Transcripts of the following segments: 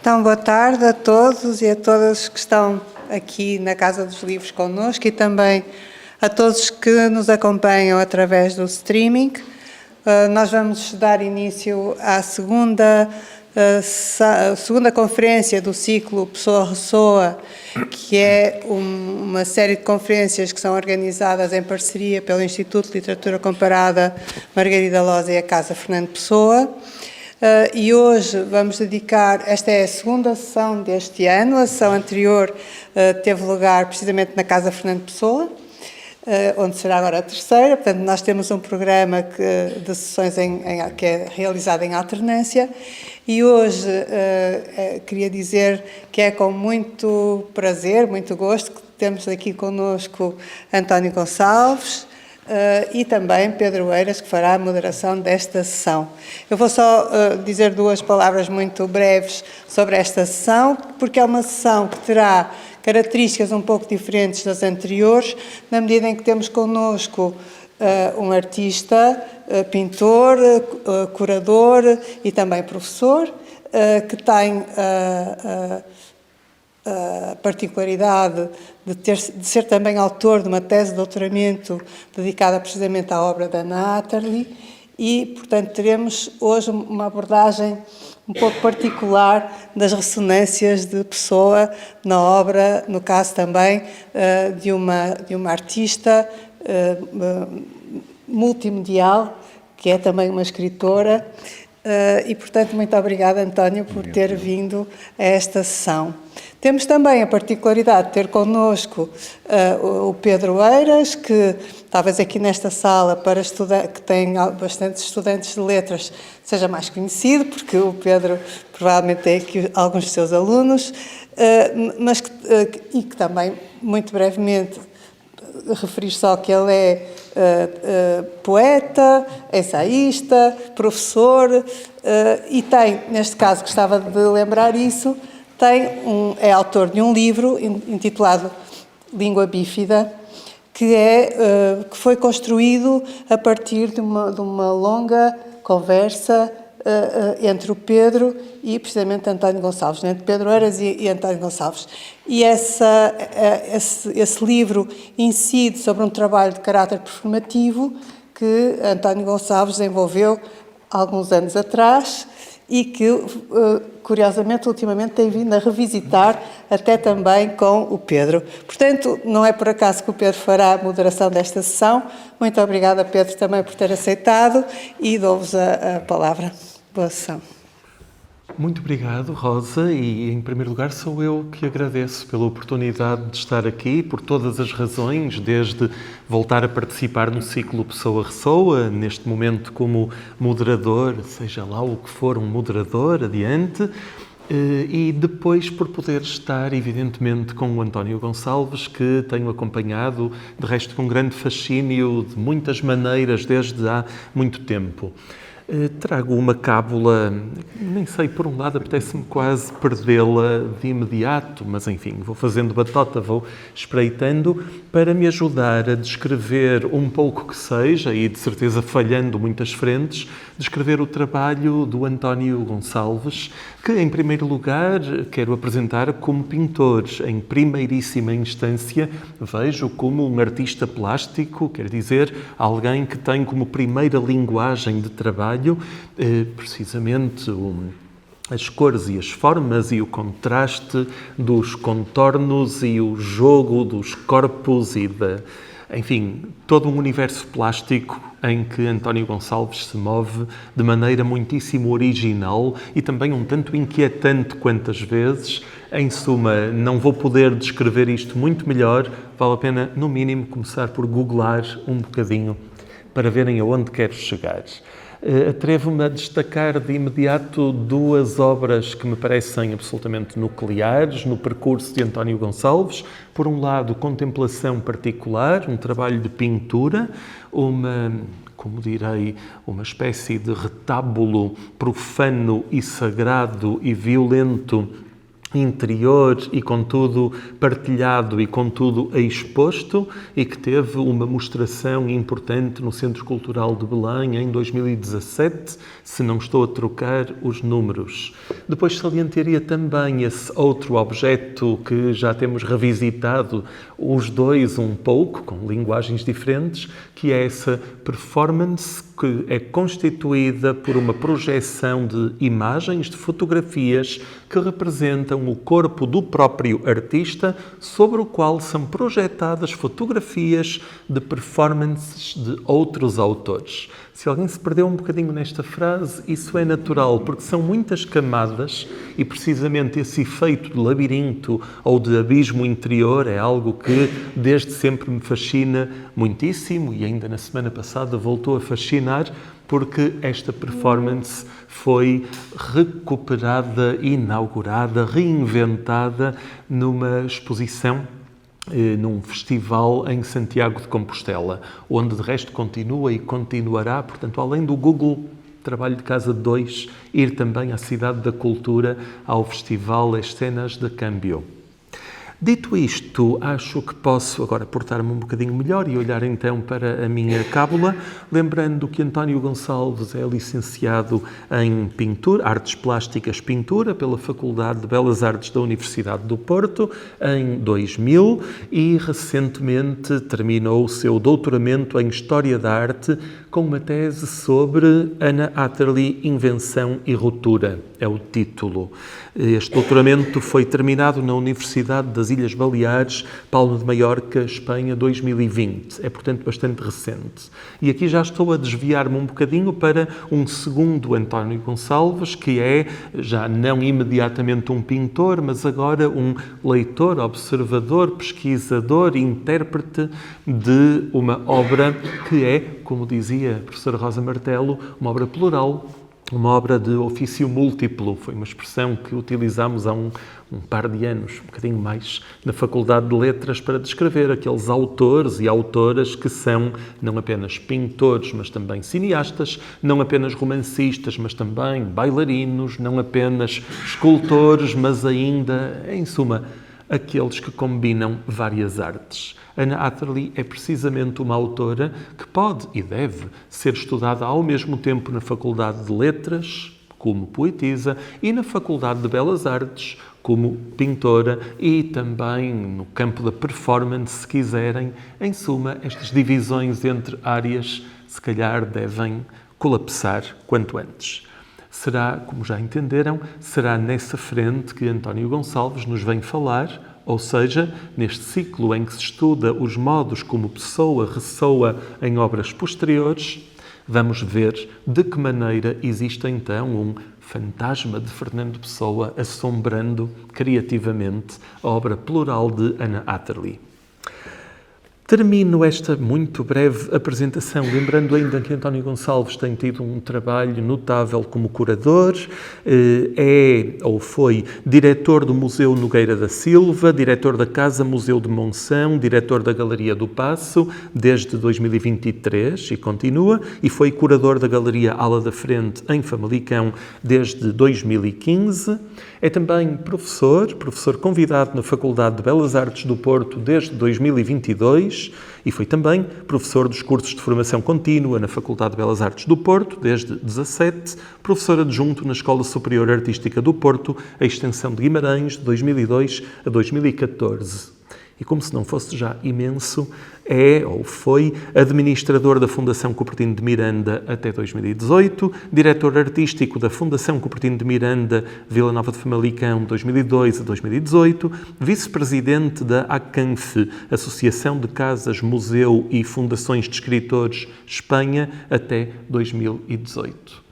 Então, boa tarde a todos e a todas que estão aqui na Casa dos Livros connosco e também a todos que nos acompanham através do streaming. Nós vamos dar início à segunda conferência do ciclo Pessoa Ressoa, que é uma série de conferências que são organizadas em parceria pelo Instituto de Literatura Comparada Margarida Loza e a Casa Fernando Pessoa. E hoje vamos dedicar, esta é a segunda sessão deste ano, a sessão anterior teve lugar precisamente na Casa Fernando Pessoa, onde será agora a terceira. Portanto, nós temos um programa de sessões que é realizado em alternância e hoje queria dizer que é com muito prazer, muito gosto que temos aqui connosco António Gonçalves, e também Pedro Eiras, que fará a moderação desta sessão. Eu vou só dizer duas palavras muito breves sobre esta sessão, porque é uma sessão que terá características um pouco diferentes das anteriores, na medida em que temos connosco um artista, pintor, curador e também professor, que tem a particularidade de ser também autor de uma tese de doutoramento dedicada precisamente à obra da Ana Atterley e, portanto, teremos hoje uma abordagem um pouco particular das ressonâncias de Pessoa na obra, no caso também de uma artista multimedial, que é também uma escritora, e, portanto, muito obrigada, António, por ter vindo a esta sessão. Temos também a particularidade de ter connosco o Pedro Eiras, que talvez aqui nesta sala, que tem bastantes estudantes de letras, seja mais conhecido, porque o Pedro provavelmente tem aqui alguns dos seus alunos, e que também, muito brevemente, referir só que ele é poeta, ensaísta, professor, e tem, neste caso, gostava de lembrar isso, é autor de um livro intitulado Língua Bífida, que foi construído a partir de uma longa conversa entre o Pedro e precisamente António Gonçalves, entre Pedro Eiras e António Gonçalves. E esse livro incide sobre um trabalho de caráter performativo que António Gonçalves desenvolveu alguns anos atrás e que, curiosamente, ultimamente tem vindo a revisitar até também com o Pedro. Portanto, não é por acaso que o Pedro fará a moderação desta sessão. Muito obrigada, Pedro, também por ter aceitado e dou-vos a palavra. Boa sessão. Muito obrigado, Rosa, e em primeiro lugar sou eu que agradeço pela oportunidade de estar aqui, por todas as razões, desde voltar a participar no ciclo Pessoa Ressoa, neste momento como moderador, seja lá o que for um moderador, adiante, e depois por poder estar, evidentemente, com o António Gonçalves, que tenho acompanhado, de resto, com grande fascínio, de muitas maneiras, desde há muito tempo. Trago uma cábula, nem sei, por um lado apetece-me quase perdê-la de imediato, mas enfim, vou fazendo batota, vou espreitando, para me ajudar a descrever um pouco que seja, e de certeza falhando muitas frentes, descrever o trabalho do António Gonçalves, que em primeiro lugar quero apresentar como pintor. Em primeiríssima instância vejo como um artista plástico, quer dizer, alguém que tem como primeira linguagem de trabalho precisamente as cores e as formas e o contraste dos contornos e o jogo dos corpos enfim, todo um universo plástico em que António Gonçalves se move de maneira muitíssimo original e também um tanto inquietante quantas vezes. Em suma, não vou poder descrever isto muito melhor, vale a pena, no mínimo, começar por googlar um bocadinho para verem aonde quero chegar. Atrevo-me a destacar de imediato duas obras que me parecem absolutamente nucleares no percurso de António Gonçalves. Por um lado, Contemplação Particular, um trabalho de pintura, uma espécie de retábulo profano e sagrado e violento interior e contudo partilhado e contudo exposto, e que teve uma mostração importante no Centro Cultural de Belém em 2017, se não estou a trocar os números. Depois salientaria também esse outro objeto que já temos revisitado, os dois um pouco, com linguagens diferentes, que é essa performance que é constituída por uma projeção de imagens, de fotografias que representam o corpo do próprio artista, sobre o qual são projetadas fotografias de performances de outros autores. Se alguém se perdeu um bocadinho nesta frase, isso é natural, porque são muitas camadas e precisamente esse efeito de labirinto ou de abismo interior é algo que desde sempre me fascina muitíssimo e ainda na semana passada voltou a fascinar, porque esta performance foi recuperada, inaugurada, reinventada numa exposição, num festival em Santiago de Compostela, onde de resto continua e continuará, portanto, além do Google Trabalho de Casa 2, ir também à Cidade da Cultura, ao Festival Escenas de Cambio. Dito isto, acho que posso agora portar-me um bocadinho melhor e olhar então para a minha cábula, lembrando que António Gonçalves é licenciado em Pintura, Artes Plásticas Pintura, pela Faculdade de Belas Artes da Universidade do Porto, em 2000, e recentemente terminou o seu doutoramento em História da Arte com uma tese sobre Anna Atterley, Invenção e Ruptura, é o título. Este doutoramento foi terminado na Universidade das Ilhas Baleares, Palma de Maiorca, Espanha, 2020. É, portanto, bastante recente. E aqui já estou a desviar-me um bocadinho para um segundo António Gonçalves, que é, já não imediatamente um pintor, mas agora um leitor, observador, pesquisador, intérprete de uma obra que é, como dizia a professora Rosa Martelo, uma obra plural, uma obra de ofício múltiplo. Foi uma expressão que utilizámos há um par de anos, um bocadinho mais, na Faculdade de Letras, para descrever aqueles autores e autoras que são não apenas pintores, mas também cineastas, não apenas romancistas, mas também bailarinos, não apenas escultores, mas ainda, em suma, aqueles que combinam várias artes. Anna Atterley é precisamente uma autora que pode e deve ser estudada ao mesmo tempo na Faculdade de Letras, como poetisa, e na Faculdade de Belas Artes, como pintora, e também no campo da performance, se quiserem. Em suma, estas divisões entre áreas, se calhar, devem colapsar quanto antes. Será, como já entenderam, será nessa frente que António Gonçalves nos vem falar, ou seja, neste ciclo em que se estuda os modos como Pessoa ressoa em obras posteriores, vamos ver de que maneira existe então um fantasma de Fernando Pessoa assombrando criativamente a obra plural de Anna Atterley. Termino esta muito breve apresentação lembrando ainda que António Gonçalves tem tido um trabalho notável como curador, é ou foi diretor do Museu Nogueira da Silva, diretor da Casa Museu de Monção, diretor da Galeria do Paço desde 2023 e continua, e foi curador da Galeria Ala da Frente em Famalicão desde 2015. É também professor convidado na Faculdade de Belas Artes do Porto desde 2022 e foi também professor dos cursos de formação contínua na Faculdade de Belas Artes do Porto desde 2017, professor adjunto na Escola Superior Artística do Porto, a Extensão de Guimarães, de 2002 a 2014. E como se não fosse já imenso, é ou foi administrador da Fundação Cupertino de Miranda até 2018, diretor artístico da Fundação Cupertino de Miranda, Vila Nova de Famalicão, de 2002 a 2018, vice-presidente da ACANF, Associação de Casas, Museu e Fundações de Escritores, Espanha, até 2018.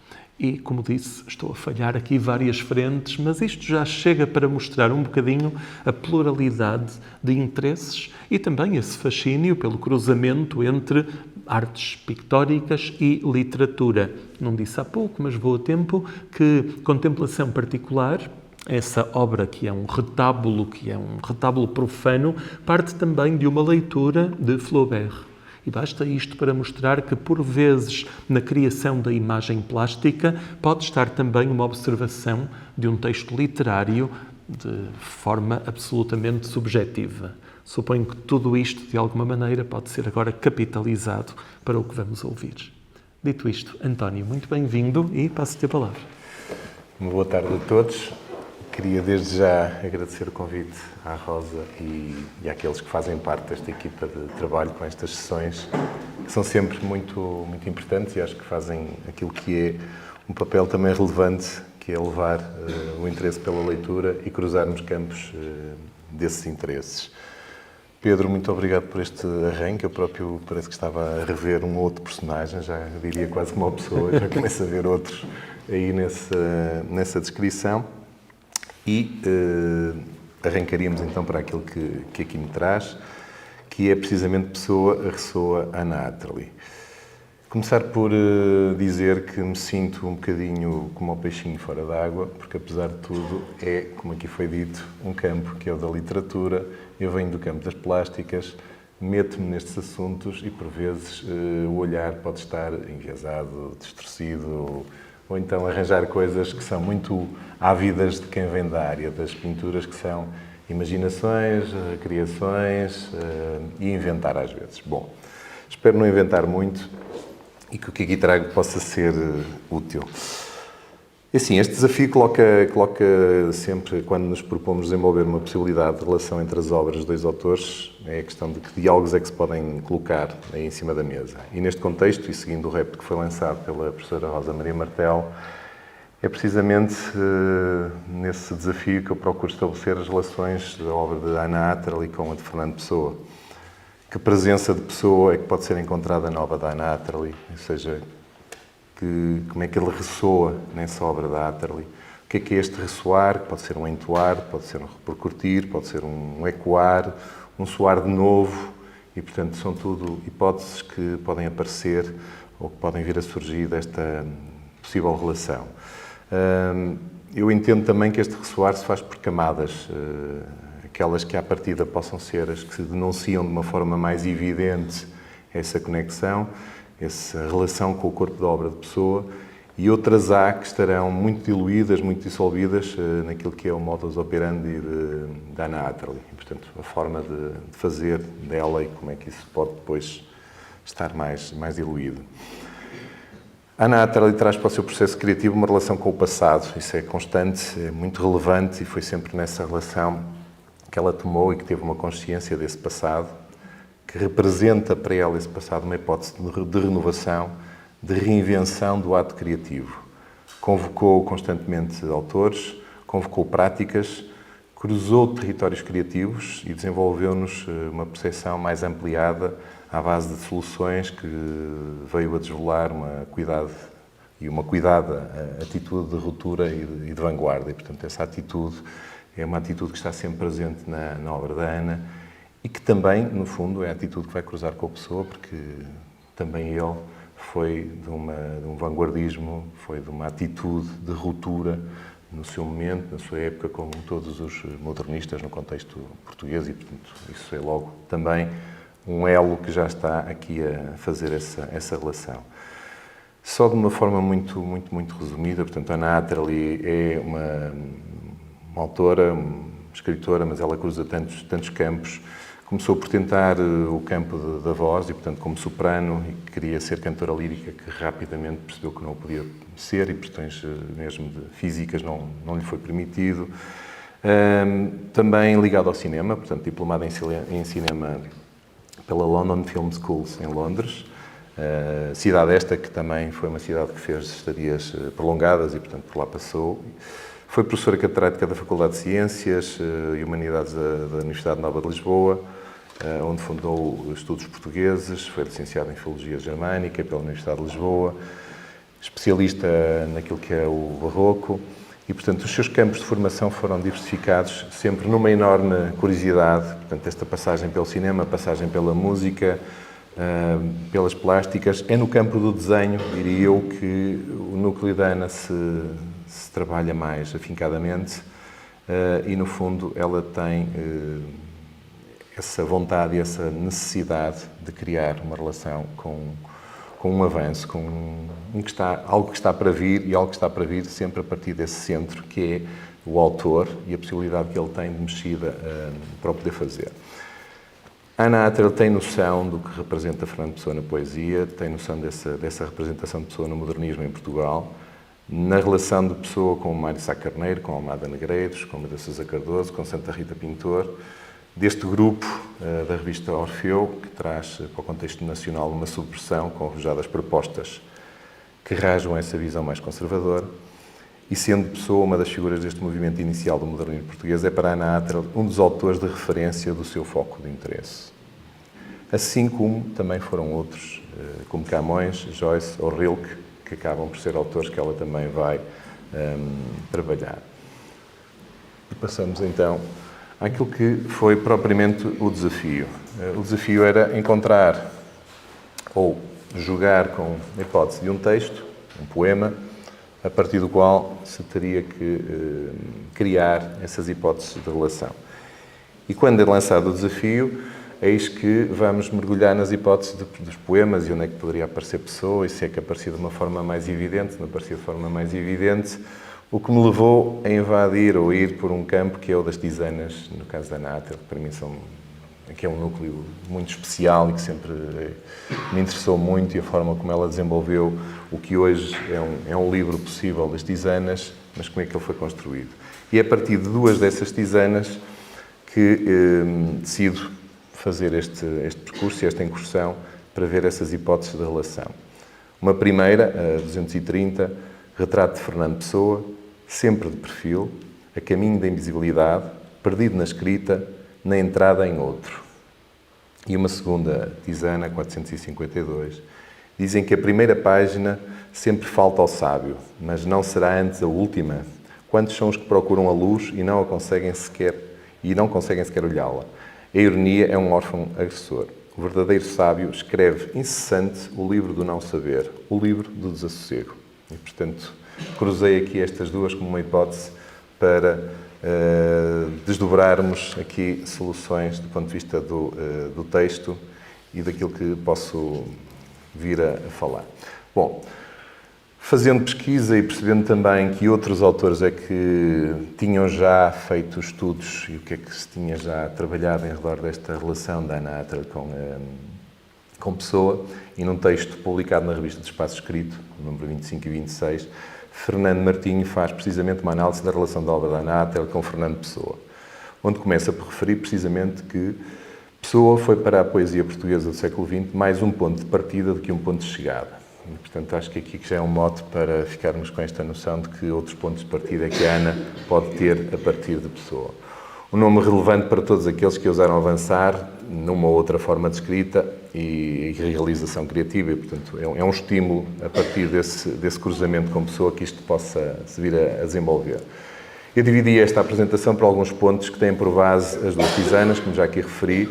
E, como disse, estou a falhar aqui várias frentes, mas isto já chega para mostrar um bocadinho a pluralidade de interesses e também esse fascínio pelo cruzamento entre artes pictóricas e literatura. Não disse há pouco, mas vou a tempo, que Contemplação Particular, essa obra que é um retábulo profano, parte também de uma leitura de Flaubert. E basta isto para mostrar que, por vezes, na criação da imagem plástica, pode estar também uma observação de um texto literário de forma absolutamente subjetiva. Suponho que tudo isto, de alguma maneira, pode ser agora capitalizado para o que vamos ouvir. Dito isto, António, muito bem-vindo e passo-te a palavra. Uma boa tarde a todos. Queria desde já agradecer o convite à Rosa e àqueles que fazem parte desta equipa de trabalho com estas sessões, que são sempre muito importantes e acho que fazem aquilo que é um papel também relevante, que é levar o interesse pela leitura e cruzarmos campos desses interesses. Pedro, muito obrigado por este arranque. Eu próprio parece que estava a rever um outro personagem, já diria quase como uma pessoa, já começo a ver outros aí nessa descrição. E arrancaríamos então para aquilo que aqui me traz, que é precisamente Pessoa, a Ressoa, Anna Atterley. Começar por dizer que me sinto um bocadinho como o peixinho fora d'água, porque apesar de tudo é, como aqui foi dito, um campo que é o da literatura. Eu venho do campo das plásticas, meto-me nestes assuntos e por vezes o olhar pode estar enviesado, distorcido, ou então arranjar coisas que são muito ávidas de quem vem da área das pinturas, que são imaginações, criações e inventar às vezes. Bom, espero não inventar muito e que o que aqui trago possa ser útil. E assim, este desafio coloca sempre, quando nos propomos desenvolver uma possibilidade de relação entre as obras de dois autores, é a questão de que diálogos é que se podem colocar aí em cima da mesa. E neste contexto, e seguindo o repto que foi lançado pela professora Rosa Maria Martel, é precisamente nesse desafio que eu procuro estabelecer as relações da obra de Anna Atterley com a de Fernando Pessoa. Que presença de Pessoa é que pode ser encontrada na obra da Anna Atterley, ou seja, como é que ele ressoa nessa obra da Atterley. O que é este ressoar? Pode ser um entoar, pode ser um repercutir, pode ser um ecoar, um soar de novo, e portanto são tudo hipóteses que podem aparecer ou que podem vir a surgir desta possível relação. Eu entendo também que este ressoar se faz por camadas, aquelas que à partida possam ser as que se denunciam de uma forma mais evidente essa conexão, essa relação com o corpo da obra de Pessoa, e outras há que estarão muito diluídas, muito dissolvidas naquilo que é o modus operandi de Anna Atterley. E, portanto, a forma de fazer dela e como é que isso pode depois estar mais diluído. Anna Atterley traz para o seu processo criativo uma relação com o passado. Isso é constante, é muito relevante e foi sempre nessa relação que ela tomou e que teve uma consciência desse passado, que representa para ela esse passado uma hipótese de renovação, de reinvenção do ato criativo. Convocou constantemente autores, convocou práticas, cruzou territórios criativos e desenvolveu-nos uma percepção mais ampliada à base de soluções que veio a desvelar uma cuidada atitude de ruptura e de vanguarda. E, portanto, essa atitude é uma atitude que está sempre presente na obra da Ana e que também, no fundo, é a atitude que vai cruzar com a Pessoa, porque também ele foi de um vanguardismo, foi de uma atitude de ruptura no seu momento, na sua época, como todos os modernistas no contexto português e, portanto, isso é logo também um elo que já está aqui a fazer essa relação. Só de uma forma muito resumida, portanto, Anna Atterley é uma autora, uma escritora, mas ela cruza tantos campos. Começou por tentar o campo da voz e, portanto, como soprano, e queria ser cantora lírica, que rapidamente percebeu que não o podia ser e por questões mesmo físicas não lhe foi permitido. Também ligado ao cinema, portanto, diplomada em cinema pela London Film Schools em Londres. Cidade esta que também foi uma cidade que fez estadias prolongadas e, portanto, por lá passou. Foi professora catedrática da Faculdade de Ciências e Humanidades da Universidade Nova de Lisboa, onde fundou estudos portugueses, foi licenciada em Filologia Germânica pela Universidade de Lisboa, especialista naquilo que é o barroco e, portanto, os seus campos de formação foram diversificados, sempre numa enorme curiosidade. Portanto, esta passagem pelo cinema, passagem pela música, pelas plásticas, é no campo do desenho, diria eu, que o núcleo da Ana se trabalha mais afincadamente e, no fundo, ela tem essa vontade e essa necessidade de criar uma relação com um avanço, algo que está para vir e algo que está para vir sempre a partir desse centro, que é o autor e a possibilidade que ele tem de mexida para o poder fazer. Ana Atterl tem noção do que representa Fernando Pessoa na poesia, tem noção dessa representação de Pessoa no modernismo em Portugal, na relação de Pessoa com Mário Sá Carneiro, com Almada Negreiros, com Maria Sousa Cardoso, com Santa Rita Pintor, deste grupo da revista Orfeu, que traz para o contexto nacional uma subversão com arrojadas propostas que rasgam essa visão mais conservadora, e sendo Pessoa uma das figuras deste movimento inicial do modernismo português, é para Ana Atterl um dos autores de referência do seu foco de interesse. Assim como também foram outros, como Camões, Joyce ou Rilke, que acabam por ser autores que ela também vai trabalhar. E passamos então àquilo que foi propriamente o desafio. O desafio era encontrar ou jogar com a hipótese de um texto, um poema, a partir do qual se teria que criar essas hipóteses de relação. E quando é lançado o desafio, eis que vamos mergulhar nas hipóteses dos poemas e onde é que poderia aparecer Pessoa, e se é que aparecia de uma forma mais evidente, não aparecia de forma mais evidente, o que me levou a invadir ou ir por um campo que é o das tisanas, no caso da Ana Atterl, que para mim que é um núcleo muito especial e que sempre me interessou muito, e a forma como ela desenvolveu o que hoje é um livro possível das tisanas, mas como é que ele foi construído. E é a partir de duas dessas tisanas que decido fazer este percurso e esta incursão para ver essas hipóteses de relação. Uma primeira, a 230, retrato de Fernando Pessoa, sempre de perfil, a caminho da invisibilidade, perdido na escrita, na entrada em outro. E uma segunda tisana, 452, dizem que a primeira página sempre falta ao sábio, mas não será antes a última. Quantos são os que procuram a luz e não conseguem sequer olhá-la? A ironia é um órfão agressor. O verdadeiro sábio escreve incessante o livro do não saber, o livro do desassossego. E, portanto, cruzei aqui estas duas como uma hipótese para desdobrarmos aqui soluções do ponto de vista do texto e daquilo que posso vir a falar. Bom, fazendo pesquisa e percebendo também que outros autores é que tinham já feito estudos e o que é que se tinha já trabalhado em redor desta relação da Ana Atterl com Pessoa, e num texto publicado na revista de Espaço Escrito, número 25 e 26, Fernando Martinho faz precisamente uma análise da relação da obra da Ana Atterl com Fernando Pessoa, onde começa por referir precisamente que Pessoa foi para a poesia portuguesa do século XX mais um ponto de partida do que um ponto de chegada. E, portanto, acho que aqui já é um mote para ficarmos com esta noção de que outros pontos de partida é que a Ana pode ter a partir de Pessoa. Um nome relevante para todos aqueles que ousaram avançar numa outra forma de escrita e realização criativa, e, portanto, é um estímulo a partir desse cruzamento com Pessoa que isto possa se vir a desenvolver. Eu dividi esta apresentação por alguns pontos que têm por base as duas tisanas, como já aqui referi,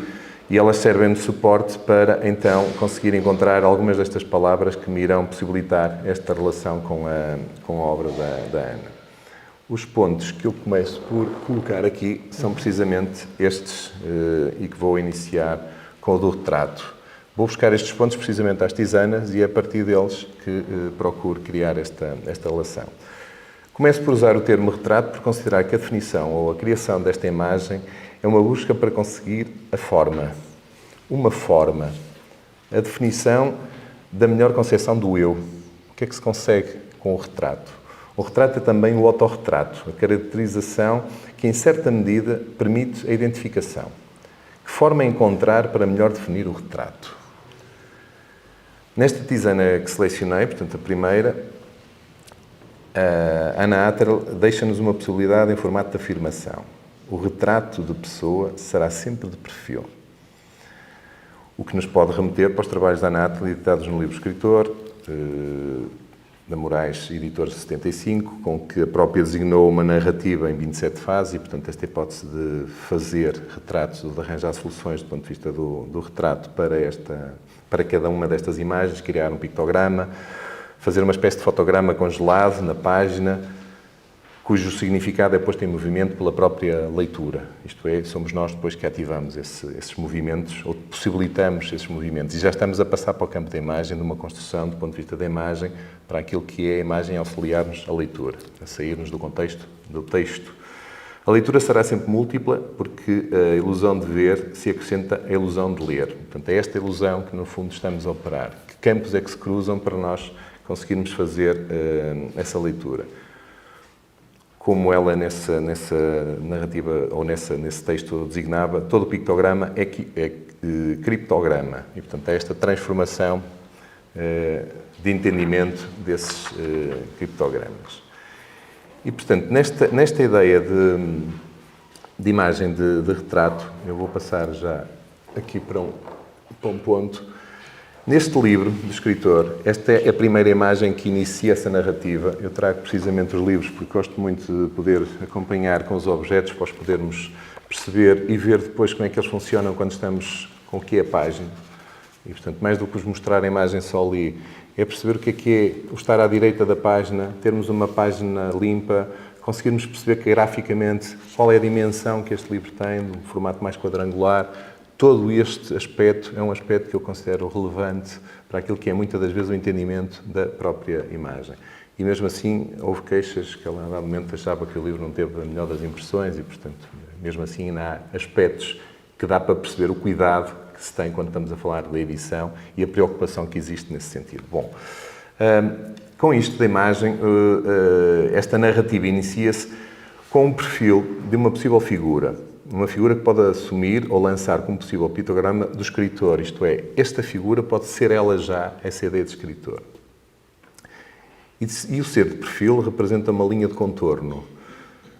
e elas servem de suporte para, então, conseguir encontrar algumas destas palavras que me irão possibilitar esta relação com a obra da Ana. Os pontos que eu começo por colocar aqui são precisamente estes, e que vou iniciar com o do retrato. Vou buscar estes pontos precisamente às tisanas e é a partir deles que procuro criar esta relação. Começo por usar o termo retrato por considerar que a definição ou a criação desta imagem é uma busca para conseguir a forma. Uma forma. A definição da melhor concepção do eu. O que é que se consegue com o retrato? O retrato é também o autorretrato, a caracterização que, em certa medida, permite a identificação. Que forma encontrar para melhor definir o retrato? Nesta tisana que selecionei, portanto, a primeira, a Ana Atterl deixa-nos uma possibilidade em formato de afirmação. O retrato de Pessoa será sempre de perfil. O que nos pode remeter para os trabalhos da Ana Atterl editados no livro Escritor, da Moraes Editores de 75, com que a própria designou uma narrativa em 27 fases e, portanto, esta hipótese de fazer retratos, ou de arranjar soluções do ponto de vista do retrato para cada uma destas imagens, criar um pictograma, fazer uma espécie de fotograma congelado na página, cujo significado é posto em movimento pela própria leitura. Isto é, somos nós depois que ativamos esses movimentos, ou possibilitamos esses movimentos. E já estamos a passar para o campo da imagem, de uma construção, do ponto de vista da imagem, para aquilo que é a imagem auxiliar-nos à leitura, a sairmos do contexto do texto A leitura será sempre múltipla, porque a ilusão de ver se acrescenta a ilusão de ler. Portanto, é esta ilusão que, no fundo, estamos a operar. Que campos é que se cruzam para nós conseguirmos fazer essa leitura? Como ela, nessa narrativa, ou nesse texto designava, todo pictograma é criptograma. E, portanto, é esta transformação de entendimento desses criptogramas. E, portanto, nesta ideia de imagem de retrato, eu vou passar já aqui para um ponto. Neste livro do escritor, esta é a primeira imagem que inicia essa narrativa. Eu trago precisamente os livros porque gosto muito de poder acompanhar com os objetos para os podermos perceber e ver depois como é que eles funcionam quando estamos com o que é a página. E, portanto, mais do que vos mostrar a imagem só ali, é perceber o que é o estar à direita da página, termos uma página limpa, conseguirmos perceber que graficamente qual é a dimensão que este livro tem, de um formato mais quadrangular. Todo este aspecto é um aspecto que eu considero relevante para aquilo que é muitas das vezes o entendimento da própria imagem. E mesmo assim, houve queixas que ela, a dado momento, achava que o livro não teve a melhor das impressões e, portanto, mesmo assim, ainda há aspectos que dá para perceber o cuidado que se tem quando estamos a falar da edição e a preocupação que existe nesse sentido. Bom, com isto da imagem, esta narrativa inicia-se com um perfil de uma possível figura. Uma figura que pode assumir ou lançar como possível pictograma do escritor, isto é, esta figura pode ser ela já essa ideia de escritor. E o ser de perfil representa uma linha de contorno.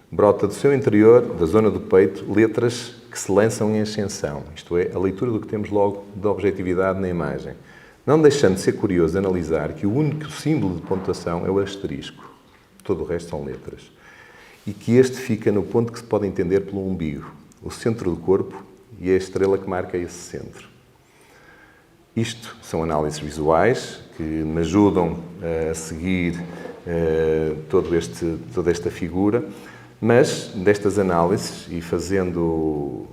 Brota do seu interior, da zona do peito, letras que se lançam em ascensão, isto é, a leitura do que temos logo de objetividade na imagem. Não deixando de ser curioso analisar que o único símbolo de pontuação é o asterisco. Todo o resto são letras. E que este fica no ponto que se pode entender pelo umbigo, o centro do corpo e a estrela que marca esse centro. Isto são análises visuais que me ajudam a seguir toda esta figura, mas destas análises, e fazendo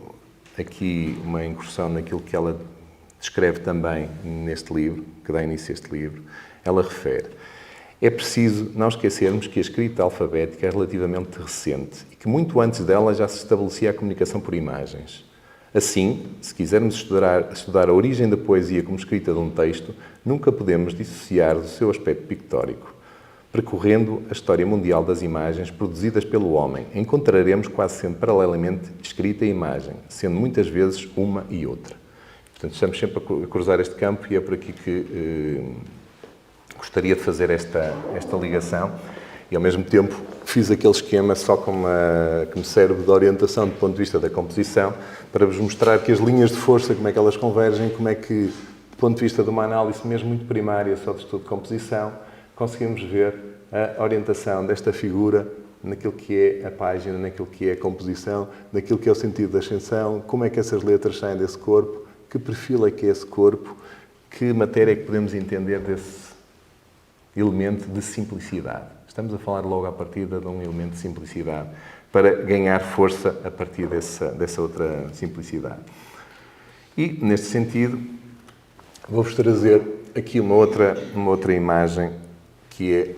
aqui uma incursão naquilo que ela descreve também neste livro, que dá início a este livro, ela refere: é preciso não esquecermos que a escrita alfabética é relativamente recente e que muito antes dela já se estabelecia a comunicação por imagens. Assim, se quisermos estudar a origem da poesia como escrita de um texto, nunca podemos dissociar do seu aspecto pictórico. Percorrendo a história mundial das imagens produzidas pelo homem, encontraremos quase sempre paralelamente escrita e imagem, sendo muitas vezes uma e outra. Portanto, estamos sempre a cruzar este campo e é por aqui que gostaria de fazer esta ligação e, ao mesmo tempo, fiz aquele esquema só como cérebro de orientação do ponto de vista da composição para vos mostrar que as linhas de força, como é que elas convergem, como é que, do ponto de vista de uma análise mesmo muito primária, só de estudo de composição, conseguimos ver a orientação desta figura naquilo que é a página, naquilo que é a composição, naquilo que é o sentido da ascensão, como é que essas letras saem desse corpo, que perfil é que é esse corpo, que matéria é que podemos entender desse elemento de simplicidade. Estamos a falar logo à partida de um elemento de simplicidade para ganhar força a partir dessa outra simplicidade. E, neste sentido, vou-vos trazer aqui uma outra imagem que é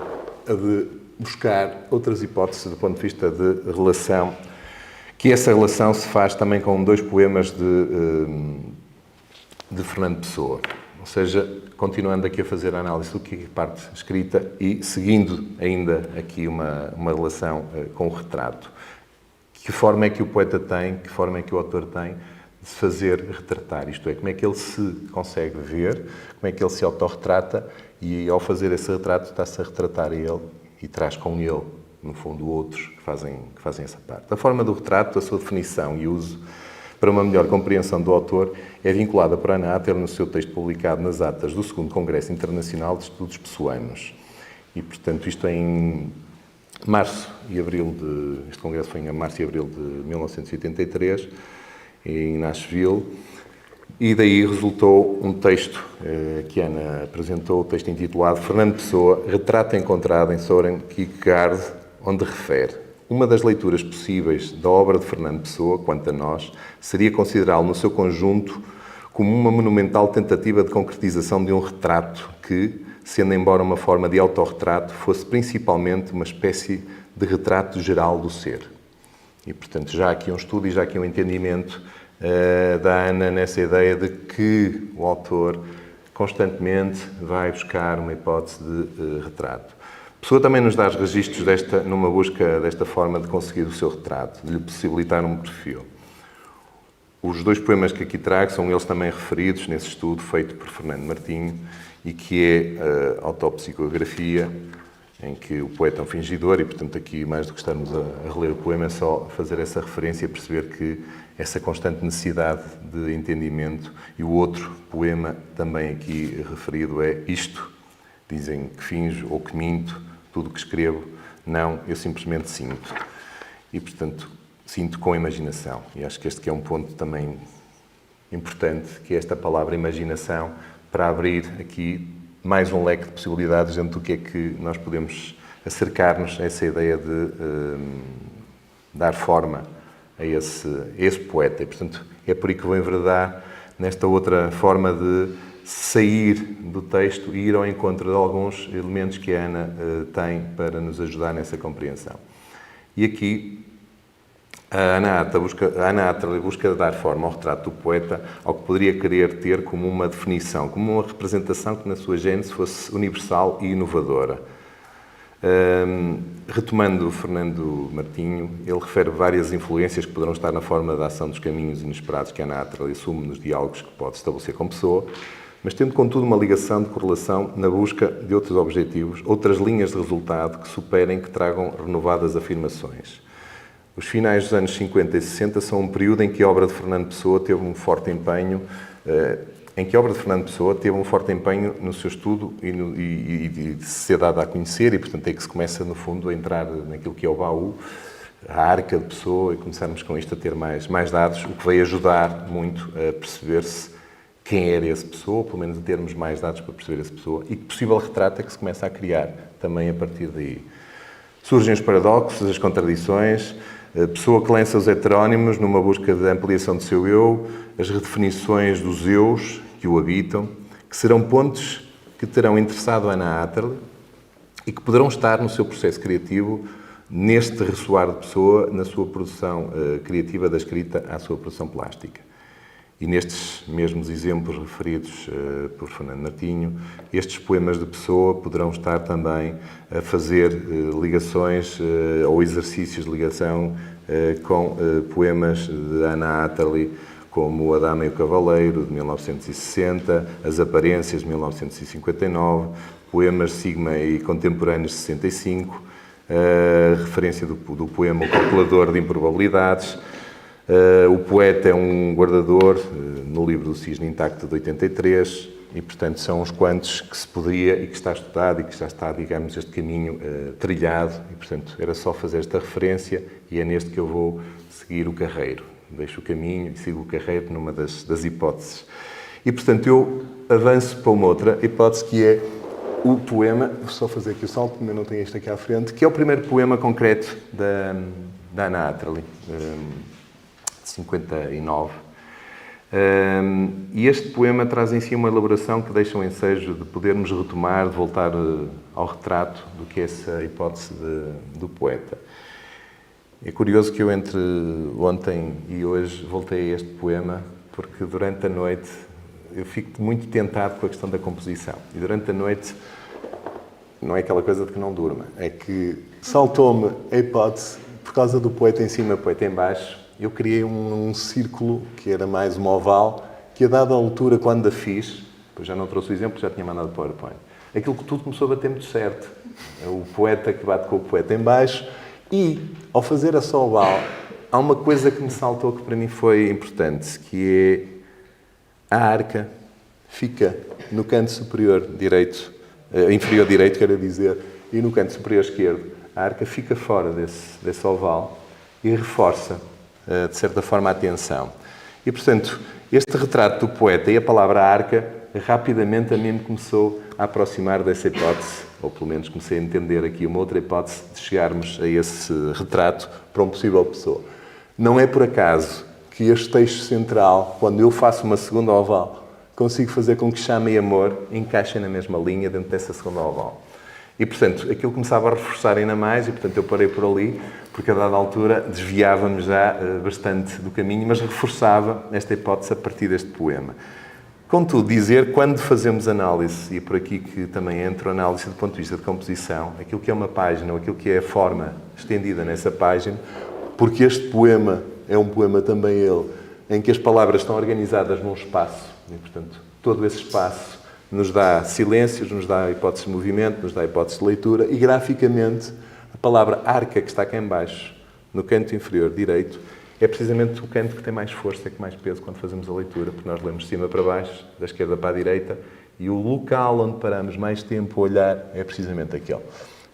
a de buscar outras hipóteses do ponto de vista de relação, que essa relação se faz também com 2 poemas de Fernando Pessoa. Ou seja, continuando aqui a fazer a análise do que é parte escrita e seguindo ainda aqui uma relação com o retrato. Que forma é que o poeta tem, que forma é que o autor tem de se fazer retratar? Isto é, como é que ele se consegue ver, como é que ele se autorretrata e, ao fazer esse retrato, está-se a retratar ele e traz com ele, no fundo, outros que fazem essa parte. A forma do retrato, a sua definição e uso, para uma melhor compreensão do autor, é vinculada por Ana Ater no seu texto publicado nas atas do 2º Congresso Internacional de Estudos Pessoanos. E, portanto, isto é em março e abril este congresso foi em março e abril de 1983, em Nashville, e daí resultou um texto que Ana apresentou, o texto intitulado Fernando Pessoa, Retrato encontrado em Søren Kierkegaard, onde refere: uma das leituras possíveis da obra de Fernando Pessoa, quanto a nós, seria considerá-lo no seu conjunto como uma monumental tentativa de concretização de um retrato que, sendo embora uma forma de autorretrato, fosse principalmente uma espécie de retrato geral do ser. E, portanto, já há aqui um estudo e já há aqui um entendimento da Ana nessa ideia de que o autor constantemente vai buscar uma hipótese de retrato. Pessoa também nos dá os registros numa busca desta forma de conseguir o seu retrato, de lhe possibilitar um perfil. Os 2 poemas que aqui trago são eles também referidos nesse estudo feito por Fernando Martinho e que é a autopsicografia, em que o poeta é um fingidor e, portanto, aqui, mais do que estarmos a reler o poema, é só fazer essa referência e perceber que essa constante necessidade de entendimento. E o outro poema, também aqui referido, é isto. Dizem que finjo ou que minto, tudo o que escrevo, não, eu simplesmente sinto. E, portanto, sinto com imaginação. E acho que este que é um ponto também importante, que é esta palavra imaginação, para abrir aqui mais um leque de possibilidades dentro do que é que nós podemos acercar-nos a essa ideia de dar forma a esse poeta. E, portanto, é por aí que vou enveredar nesta outra forma de sair do texto e ir ao encontro de alguns elementos que a Ana tem para nos ajudar nessa compreensão. E aqui a Ana Atterley busca dar forma ao retrato do poeta ao que poderia querer ter como uma definição, como uma representação que na sua gênese fosse universal e inovadora. Retomando o Fernando Martinho, ele refere várias influências que poderão estar na forma da ação dos caminhos inesperados que a Ana Atterley assume nos diálogos que pode estabelecer com Pessoa, mas tendo, contudo, uma ligação de correlação na busca de outros objetivos, outras linhas de resultado que superem, que tragam renovadas afirmações. Os finais dos anos 50 e 60 são um período em que a obra de Fernando Pessoa teve um forte empenho, no seu estudo e de ser dado a conhecer, e, portanto, é que se começa, no fundo, a entrar naquilo que é o baú, a arca de Pessoa, e começarmos com isto a ter mais dados, o que veio ajudar muito a perceber-se quem era esse Pessoa, ou pelo menos a termos mais dados para perceber esse Pessoa, e que possível retrato é que se começa a criar também a partir daí. Surgem os paradoxos, as contradições, a Pessoa que lança os heterónimos numa busca de ampliação do seu eu, as redefinições dos eus que o habitam, que serão pontos que terão interessado a Ana Atterley e que poderão estar no seu processo criativo, neste ressoar de Pessoa, na sua produção criativa da escrita à sua produção plástica. E nestes mesmos exemplos referidos por Fernando Martinho, estes poemas de Pessoa poderão estar também a fazer ligações ou exercícios de ligação com poemas de Ana Atterley, como A Dama e o Cavaleiro, de 1960, As Aparências, de 1959, poemas Sigma e Contemporâneos, de 65, a referência do poema O Calculador de Improbabilidades. O poeta é um guardador, no livro do Cisne Intacto, de 83, e, portanto, são uns quantos que se poderia e que está estudado e que já está, digamos, este caminho trilhado, e, portanto, era só fazer esta referência e é neste que eu vou seguir o carreiro. Deixo o caminho e sigo o carreiro numa das hipóteses. E, portanto, eu avanço para uma outra hipótese que é o poema, vou só fazer aqui o salto, mas não tenho isto aqui à frente, que é o primeiro poema concreto da Ana Atterley, de 59. E este poema traz em si uma elaboração que deixa um ensejo de podermos retomar, de voltar ao retrato do que é essa hipótese do poeta. É curioso que eu, entre ontem e hoje, voltei a este poema, porque durante a noite eu fico muito tentado com a questão da composição. E durante a noite, não é aquela coisa de que não durma, é que saltou-me a hipótese, por causa do poeta em cima e o poeta em baixo, eu criei um círculo que era mais uma oval, que a dada altura, quando a fiz, pois já não trouxe o exemplo, já tinha mandado para o PowerPoint, aquilo que tudo começou a bater muito certo. O poeta que bate com o poeta em baixo, e, ao fazer essa oval, há uma coisa que me saltou que para mim foi importante, que é a arca fica no canto superior direito, inferior direito, quero dizer, e no canto superior esquerdo. A arca fica fora desse oval e reforça, de certa forma, a atenção. E, portanto, este retrato do poeta e a palavra arca, rapidamente a mim me começou a aproximar dessa hipótese, ou pelo menos comecei a entender aqui uma outra hipótese de chegarmos a esse retrato para um possível Pessoa. Não é por acaso que este texto central, quando eu faço uma segunda oval, consigo fazer com que Chama e Amor encaixem na mesma linha dentro dessa segunda oval. E, portanto, aquilo começava a reforçar ainda mais e, portanto, eu parei por ali, porque a dada altura desviava-me já bastante do caminho, mas reforçava esta hipótese a partir deste poema. Contudo, dizer, quando fazemos análise, e é por aqui que também entra a análise do ponto de vista de composição, aquilo que é uma página ou aquilo que é a forma estendida nessa página, porque este poema é um poema também ele, em que as palavras estão organizadas num espaço, e, portanto, todo esse espaço nos dá silêncios, nos dá hipóteses de movimento, nos dá hipóteses de leitura, e graficamente a palavra arca, que está cá em baixo, no canto inferior direito, é precisamente o canto que tem mais força, que mais peso quando fazemos a leitura, porque nós lemos de cima para baixo, da esquerda para a direita, e o local onde paramos mais tempo a olhar é precisamente aquele.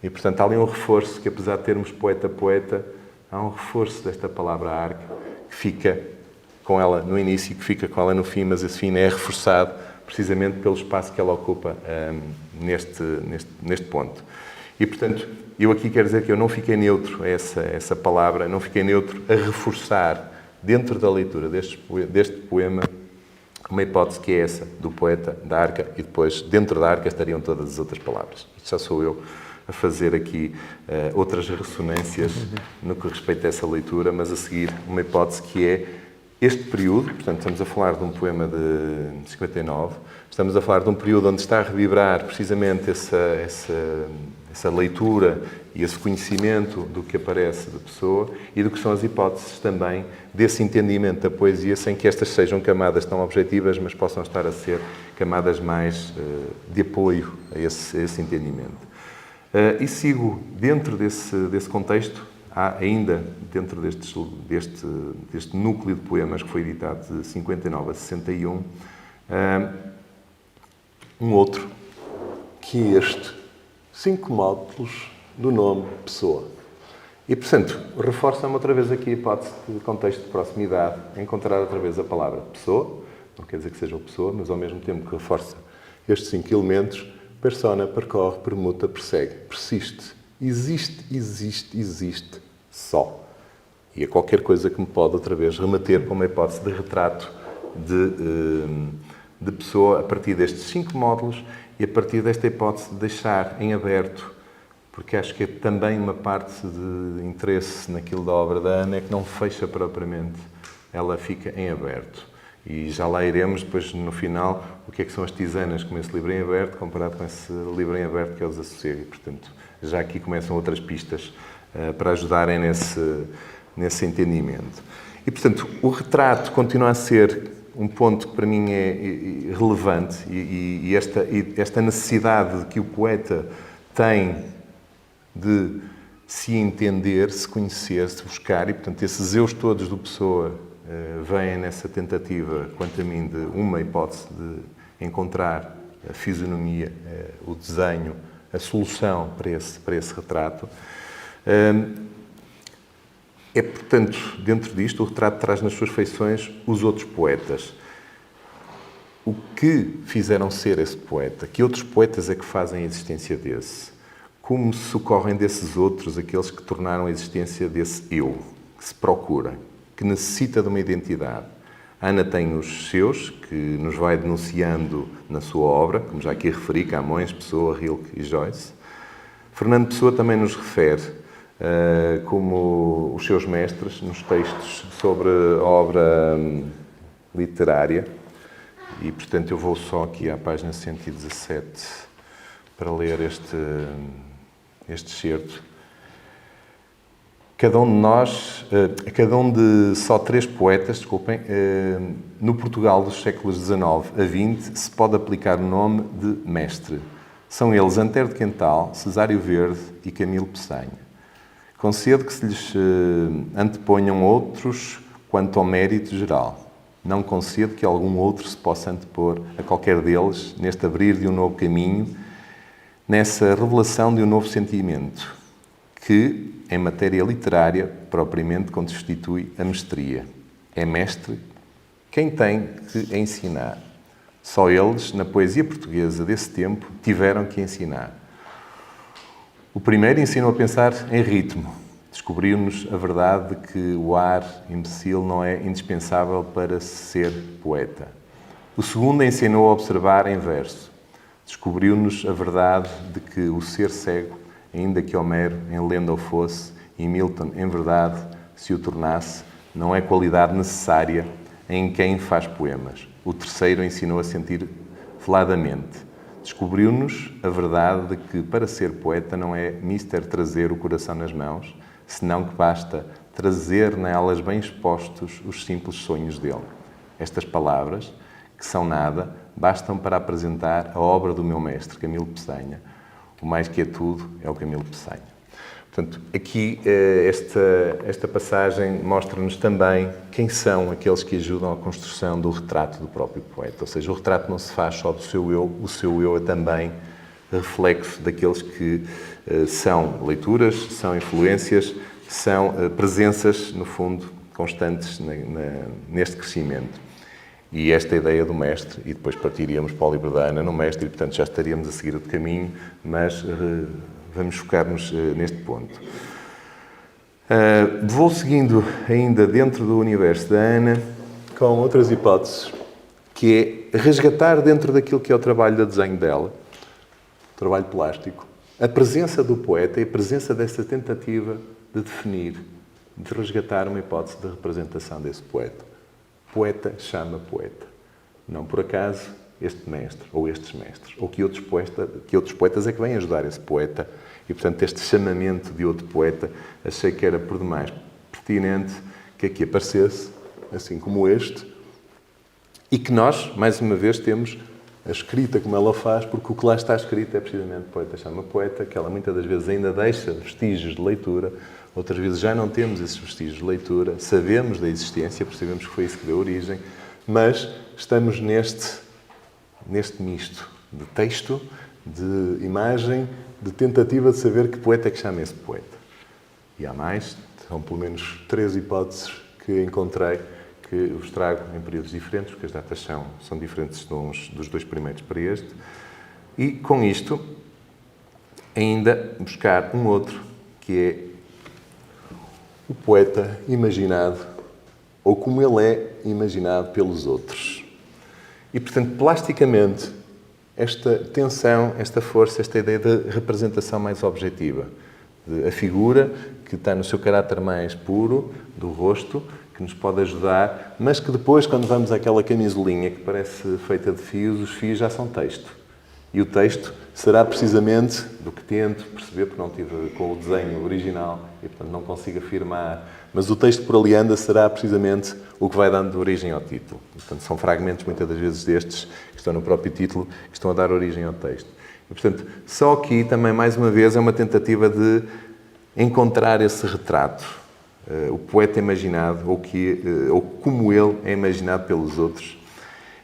E, portanto, há ali um reforço que, apesar de termos poeta-poeta, há um reforço desta palavra arca, que fica com ela no início e que fica com ela no fim, mas esse fim é reforçado precisamente pelo espaço que ela ocupa neste ponto. E, portanto, eu aqui quero dizer que eu não fiquei neutro a essa palavra, não fiquei neutro a reforçar, dentro da leitura deste poema, uma hipótese que é essa, do poeta, da arca, e depois, dentro da arca, estariam todas as outras palavras. Isto já sou eu a fazer aqui outras ressonâncias no que respeita a essa leitura, mas a seguir uma hipótese que é este período, portanto, estamos a falar de um poema de 59, estamos a falar de um período onde está a revibrar precisamente essa leitura e esse conhecimento do que aparece da pessoa e do que são as hipóteses também desse entendimento da poesia, sem que estas sejam camadas tão objetivas, mas possam estar a ser camadas mais de apoio a esse entendimento. E sigo dentro desse contexto. Há ainda, dentro deste núcleo de poemas que foi editado de 59 a 61, um outro, que é este, 5 módulos do nome Pessoa. E, portanto, reforça-me outra vez aqui a hipótese de contexto de proximidade, encontrar outra vez a palavra pessoa, não quer dizer que seja o pessoa, mas ao mesmo tempo que reforça estes 5 elementos, persona, percorre, permuta, persegue, persiste, existe, só. E é qualquer coisa que me pode outra vez remeter para uma hipótese de retrato de pessoa a partir destes 5 módulos e a partir desta hipótese de deixar em aberto, porque acho que é também uma parte de interesse naquilo da obra da Ana, é que não fecha propriamente, ela fica em aberto. E já lá iremos depois no final o que é que são as tisanas com esse livro em aberto comparado com esse livro em aberto que é o Desassossego. E, portanto, já aqui começam outras pistas para ajudarem nesse entendimento. E, portanto, o retrato continua a ser um ponto que para mim é relevante e esta necessidade que o poeta tem de se entender, se conhecer, se buscar, e, portanto, esses eus todos do Pessoa vêm nessa tentativa, quanto a mim, de uma hipótese de encontrar a fisionomia, o desenho, a solução para esse retrato. É, portanto, dentro disto, o retrato traz nas suas feições os outros poetas. O que fizeram ser esse poeta? Que outros poetas é que fazem a existência desse? Como se socorrem desses outros aqueles que tornaram a existência desse eu, que se procura, que necessita de uma identidade? Ana tem os seus, que nos vai denunciando na sua obra, como já aqui referi, Camões, Pessoa, Rilke e Joyce. Fernando Pessoa também nos refere como os seus mestres nos textos sobre a obra literária. E, portanto, eu vou só aqui à página 117 para ler este excerto. Cada um de só 3 poetas, desculpem, no Portugal dos séculos XIX a XX, se pode aplicar o nome de mestre. São eles Antero de Quental, Cesário Verde e Camilo Peçanha. Concedo que se lhes anteponham outros quanto ao mérito geral. Não concedo que algum outro se possa antepor a qualquer deles neste abrir de um novo caminho, nessa revelação de um novo sentimento, que, em matéria literária, propriamente constitui a mestria. É mestre quem tem que ensinar. Só eles, na poesia portuguesa desse tempo, tiveram que ensinar. O primeiro ensinou a pensar em ritmo. Descobriu-nos a verdade de que o ar imbecil não é indispensável para ser poeta. O segundo ensinou a observar em verso. Descobriu-nos a verdade de que o ser cego, ainda que Homero em lenda o fosse e Milton em verdade se o tornasse, não é qualidade necessária em quem faz poemas. O terceiro ensinou a sentir veladamente. Descobriu-nos a verdade de que para ser poeta não é mister trazer o coração nas mãos, senão que basta trazer nelas bem expostos os simples sonhos dele. Estas palavras, que são nada, bastam para apresentar a obra do meu mestre, Camilo Peçanha. O mais que é tudo é o Camilo Peçanha. Portanto, aqui esta passagem mostra-nos também quem são aqueles que ajudam à construção do retrato do próprio poeta. Ou seja, o retrato não se faz só do seu eu, o seu eu é também reflexo daqueles que são leituras, são influências, são presenças, no fundo, constantes neste crescimento. E esta ideia do mestre, e depois partiríamos para o livro da Ana no mestre, e portanto já estaríamos a seguir outro caminho, mas vamos focar-nos neste ponto. Vou seguindo ainda dentro do universo da Ana com outras hipóteses, que é resgatar dentro daquilo que é o trabalho de desenho dela, o trabalho plástico, a presença do poeta e a presença dessa tentativa de definir, de resgatar uma hipótese de representação desse poeta. Poeta chama poeta. Não por acaso este mestre, ou estes mestres, ou que outros poetas é que vêm ajudar esse poeta. E, portanto, este chamamento de outro poeta, achei que era por demais pertinente que aqui aparecesse, assim como este, e que nós, mais uma vez, temos a escrita como ela faz, porque o que lá está escrito é precisamente poeta chama poeta, que ela muitas das vezes ainda deixa vestígios de leitura, outras vezes já não temos esses vestígios de leitura, sabemos da existência, percebemos que foi isso que deu origem, mas estamos neste misto de texto, de imagem, de tentativa de saber que poeta é que chama esse poeta. E há mais, são pelo menos 3 hipóteses que encontrei, que vos trago em períodos diferentes, porque as datas são diferentes dos 2 primeiros para este. E, com isto, ainda buscar um outro, que é o poeta imaginado, ou como ele é imaginado pelos outros. E, portanto, plasticamente, esta tensão, esta força, esta ideia de representação mais objetiva. A figura que está no seu caráter mais puro, do rosto, que nos pode ajudar, mas que depois, quando vamos àquela camisolinha que parece feita de fios, os fios já são texto. E o texto será precisamente do que tento perceber, porque não estive com o desenho original e, portanto, não consigo afirmar. Mas o texto por ali anda será precisamente o que vai dando origem ao título. Portanto, são fragmentos, muitas das vezes, destes que estão no próprio título, que estão a dar origem ao texto. E, portanto, só aqui, também, mais uma vez, é uma tentativa de encontrar esse retrato. O poeta imaginado, ou como ele é imaginado pelos outros.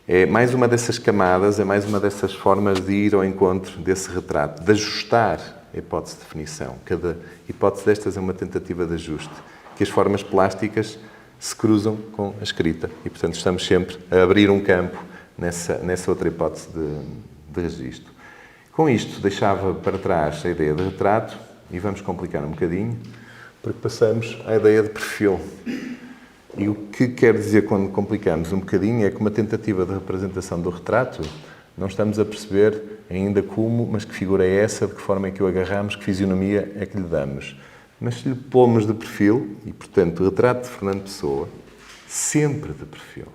É mais uma dessas camadas, é mais uma dessas formas de ir ao encontro desse retrato, de ajustar a hipótese de definição. Cada hipótese destas é uma tentativa de ajuste, que as formas plásticas se cruzam com a escrita. E, portanto, estamos sempre a abrir um campo nessa outra hipótese de registro. Com isto, deixava para trás a ideia de retrato e vamos complicar um bocadinho, porque passamos à ideia de perfil. E o que quer dizer quando complicamos um bocadinho é que uma tentativa de representação do retrato não estamos a perceber ainda como, mas que figura é essa, de que forma é que o agarramos, que fisionomia é que lhe damos. Mas se lhe pomos de perfil, e portanto o retrato de Fernando Pessoa, sempre de perfil.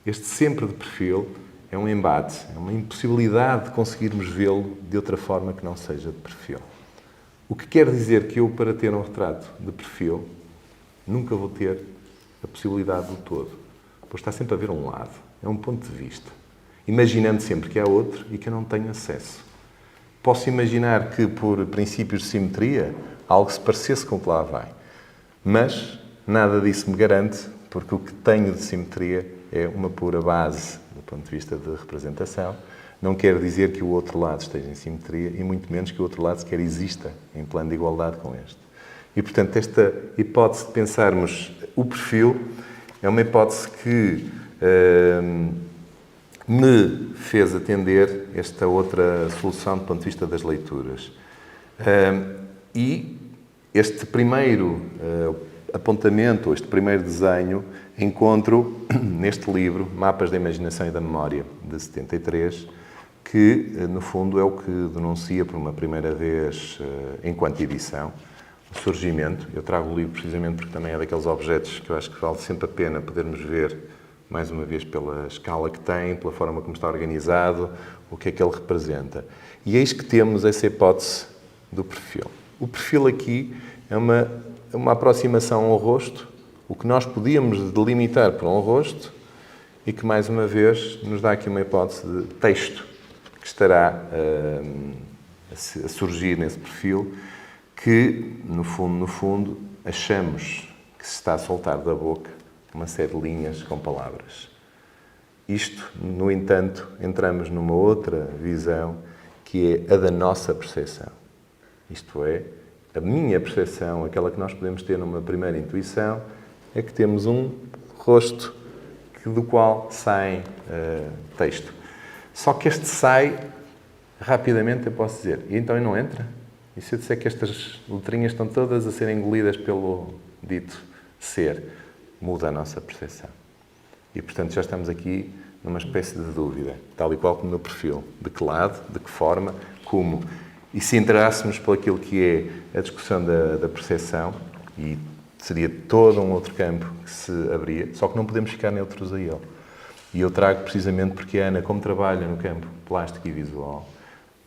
Este sempre de perfil é um embate, é uma impossibilidade de conseguirmos vê-lo de outra forma que não seja de perfil. O que quer dizer que eu, para ter um retrato de perfil, nunca vou ter a possibilidade do todo. Pois está sempre a ver um lado. É um ponto de vista. Imaginando sempre que há outro e que eu não tenho acesso. Posso imaginar que, por princípios de simetria, algo se parecesse com o que lá vai. Mas nada disso me garante, porque o que tenho de simetria é uma pura base do ponto de vista de representação. Não quer dizer que o outro lado esteja em simetria e muito menos que o outro lado sequer exista em plano de igualdade com este. E, portanto, esta hipótese de pensarmos o perfil é uma hipótese que me fez atender esta outra solução do ponto de vista das leituras. E este primeiro apontamento, este primeiro desenho, encontro neste livro, Mapas da Imaginação e da Memória, de 73, que, no fundo, é o que denuncia por uma primeira vez, enquanto edição, o surgimento. Eu trago o livro precisamente porque também é daqueles objetos que eu acho que vale sempre a pena podermos ver, mais uma vez, pela escala que tem, pela forma como está organizado, o que é que ele representa. E eis que temos essa hipótese do perfil. O perfil aqui é uma aproximação ao rosto, o que nós podíamos delimitar por um rosto e que, mais uma vez, nos dá aqui uma hipótese de texto que estará a surgir nesse perfil, que, no fundo, achamos que se está a soltar da boca uma série de linhas com palavras. Isto, no entanto, entramos numa outra visão, que é a da nossa percepção. Isto é, a minha percepção, aquela que nós podemos ter numa primeira intuição, é que temos um rosto do qual sai texto. Só que este sai, rapidamente eu posso dizer, e então não entra? E se eu disser que estas letrinhas estão todas a ser engolidas pelo dito ser, muda a nossa percepção. E, portanto, já estamos aqui numa espécie de dúvida, tal e qual como no perfil. De que lado, de que forma, como. E se enterássemos por aquilo que é a discussão da percepção, e seria todo um outro campo que se abria, só que não podemos ficar neutros a ele. E eu trago precisamente porque a Ana, como trabalha no campo plástico e visual,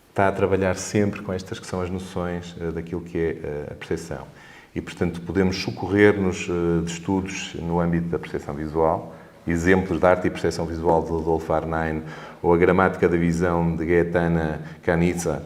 está a trabalhar sempre com estas que são as noções daquilo que é a percepção. E, portanto, podemos socorrer-nos de estudos no âmbito da percepção visual, exemplos de arte e percepção visual de Rudolf Arnheim, ou a gramática da visão de Gaetana Canizza,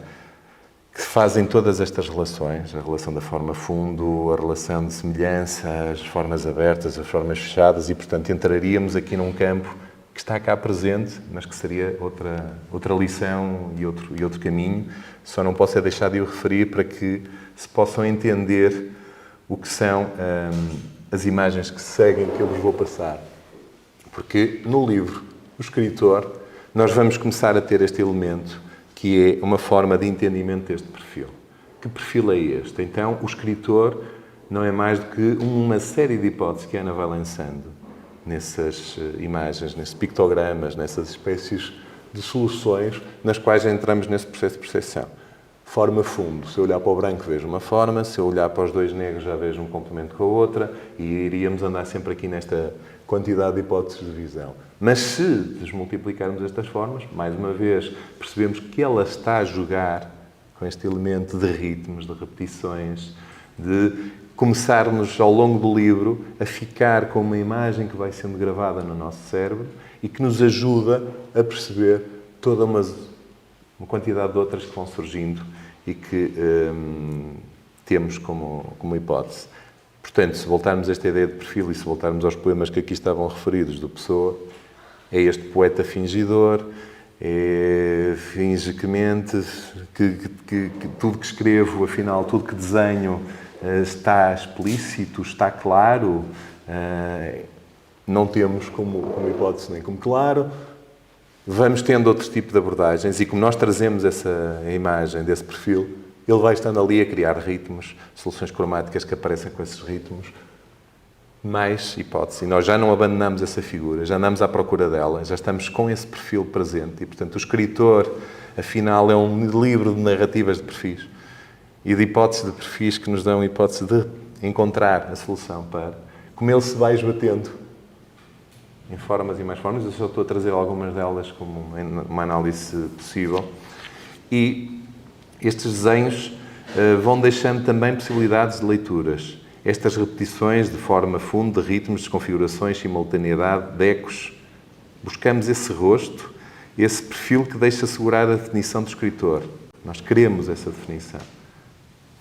que fazem todas estas relações, a relação da forma fundo, a relação de semelhança, as formas abertas, as formas fechadas, e, portanto, entraríamos aqui num campo que está cá presente, mas que seria outra lição e outro caminho. Só não posso deixar de o referir para que se possam entender o que são as imagens que seguem, que eu vos vou passar. Porque no livro, o escritor, nós vamos começar a ter este elemento que é uma forma de entendimento deste perfil. Que perfil é este? Então, o escritor não é mais do que uma série de hipóteses que a Ana vai lançando nessas imagens, nesses pictogramas, nessas espécies de soluções nas quais entramos nesse processo de percepção. Forma fundo. Se eu olhar para o branco, vejo uma forma. Se eu olhar para os dois negros, já vejo um complemento com a outra. E iríamos andar sempre aqui nesta quantidade de hipóteses de visão. Mas se desmultiplicarmos estas formas, mais uma vez, percebemos que ela está a jogar com este elemento de ritmos, de repetições, de começarmos ao longo do livro a ficar com uma imagem que vai sendo gravada no nosso cérebro e que nos ajuda a perceber toda uma quantidade de outras que vão surgindo e que temos como hipótese. Portanto, se voltarmos a esta ideia de perfil e se voltarmos aos poemas que aqui estavam referidos do Pessoa, é este poeta fingidor, finge que mente, que tudo que escrevo, afinal, tudo que desenho está explícito, está claro, não temos como hipótese nem como claro. Vamos tendo outro tipo de abordagens e como nós trazemos essa imagem desse perfil, ele vai estando ali a criar ritmos, soluções cromáticas que aparecem com esses ritmos, mais hipótese. E nós já não abandonamos essa figura, já andamos à procura dela, já estamos com esse perfil presente. E, portanto, o escritor, afinal, é um livro de narrativas de perfis e de hipóteses de perfis que nos dão a hipótese de encontrar a solução para como ele se vai esbatendo em formas e mais formas. Eu só estou a trazer algumas delas como uma análise possível. E estes desenhos vão deixando também possibilidades de leituras. Estas repetições de forma fundo, de ritmos, de configurações, simultaneidade, de ecos. Buscamos esse rosto, esse perfil que deixa assegurar a definição do escritor. Nós queremos essa definição.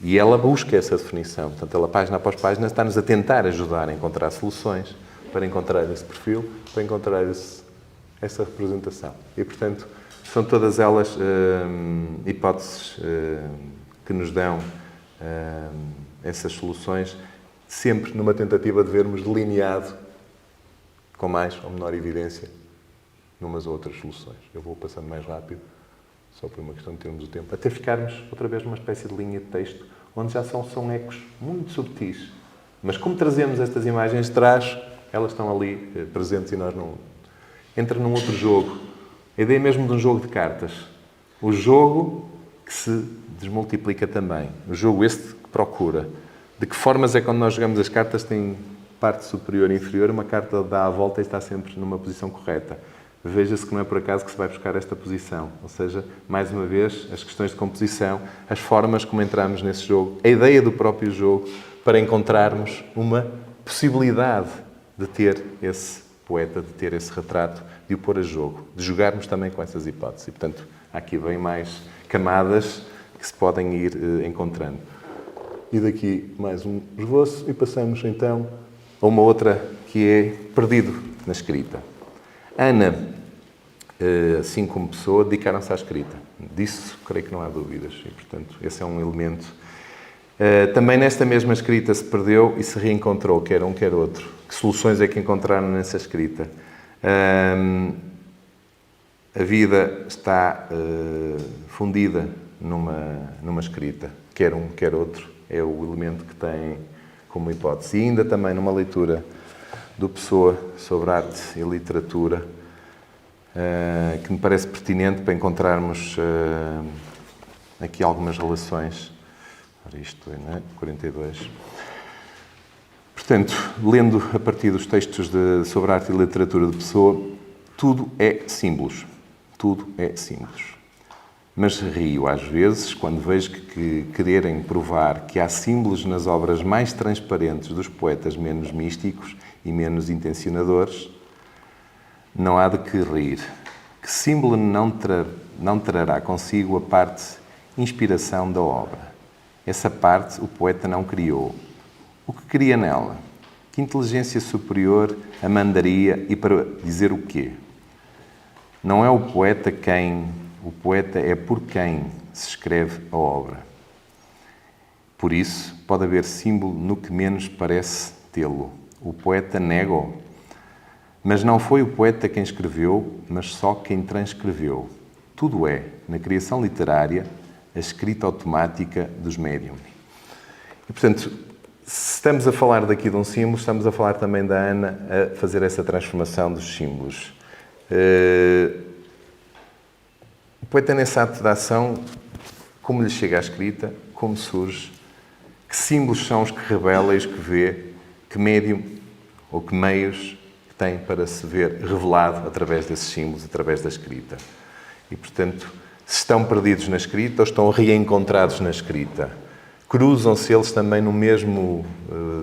E ela busca essa definição. Portanto, ela, página após página, está-nos a tentar ajudar a encontrar soluções para encontrar esse perfil, para encontrar essa representação. E, portanto, são todas elas hipóteses que nos dão essas soluções, sempre numa tentativa de vermos delineado, com mais ou menor evidência, numas ou outras soluções. Eu vou passando mais rápido, só por uma questão de termos o tempo, até ficarmos outra vez numa espécie de linha de texto, onde já são ecos muito subtis. Mas como trazemos estas imagens de trás, elas estão ali presentes e nós não... Entra num outro jogo. A ideia mesmo de um jogo de cartas. O jogo que se desmultiplica também. O jogo este que procura. De que formas é quando nós jogamos as cartas tem parte superior e inferior, uma carta dá a volta e está sempre numa posição correta. Veja-se que não é por acaso que se vai buscar esta posição. Ou seja, mais uma vez, as questões de composição, as formas como entramos nesse jogo, a ideia do próprio jogo para encontrarmos uma possibilidade de ter esse poeta, de ter esse retrato, de o pôr a jogo, de jogarmos também com essas hipóteses. E, portanto, há aqui bem mais camadas que se podem ir encontrando. E daqui mais um esboço e passamos então a uma outra que é perdido na escrita. Ana, assim como pessoa, dedicaram-se à escrita. Disso, creio que não há dúvidas. E, portanto, esse é um elemento. Também nesta mesma escrita se perdeu e se reencontrou, quer um, quer outro. Que soluções é que encontraram nessa escrita? A vida está fundida numa escrita, quer um, quer outro. É o elemento que tem como hipótese. E ainda também numa leitura do Pessoa sobre arte e literatura, que me parece pertinente para encontrarmos aqui algumas relações. Ora, isto é, não é? 42. Portanto, lendo a partir dos textos sobre arte e literatura de Pessoa, tudo é símbolos. Tudo é símbolos. Mas rio às vezes quando vejo que quererem provar que há símbolos nas obras mais transparentes dos poetas menos místicos e menos intencionadores, não há de que rir. Que símbolo não trará consigo a parte inspiração da obra? Essa parte o poeta não criou. O que cria nela? Que inteligência superior a mandaria e para dizer o quê? Não é o poeta o poeta é por quem se escreve a obra. Por isso, pode haver símbolo no que menos parece tê-lo. O poeta nega-o. Mas não foi o poeta quem escreveu, mas só quem transcreveu. Tudo é, na criação literária, a escrita automática dos médiums. E, portanto, se estamos a falar daqui de um símbolo, estamos a falar também da Ana a fazer essa transformação dos símbolos. O poeta, nesse ato de ação, como lhe chega à escrita, como surge, que símbolos são os que revela e os que vê, que médium ou que meios que tem para se ver revelado através desses símbolos, através da escrita. E, portanto, se estão perdidos na escrita ou estão reencontrados na escrita. Cruzam-se eles também no mesmo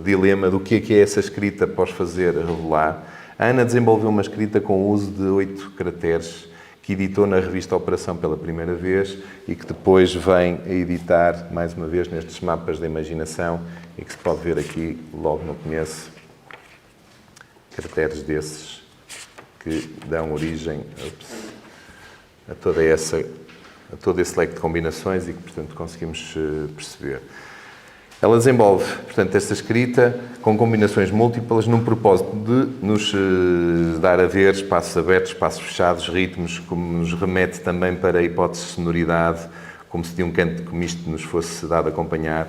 dilema do que é essa escrita para os fazer revelar. A Ana desenvolveu uma escrita com o uso de 8 caracteres, que editou na revista Operação pela primeira vez e que depois vem a editar, mais uma vez, nestes mapas da imaginação e que se pode ver aqui, logo no começo, caracteres desses que dão origem a todo esse leque de combinações e que, portanto, conseguimos perceber. Ela desenvolve, portanto, esta escrita com combinações múltiplas num propósito de nos dar a ver espaços abertos, espaços fechados, ritmos, como nos remete também para a hipótese de sonoridade, como se de um canto como isto nos fosse dado a acompanhar.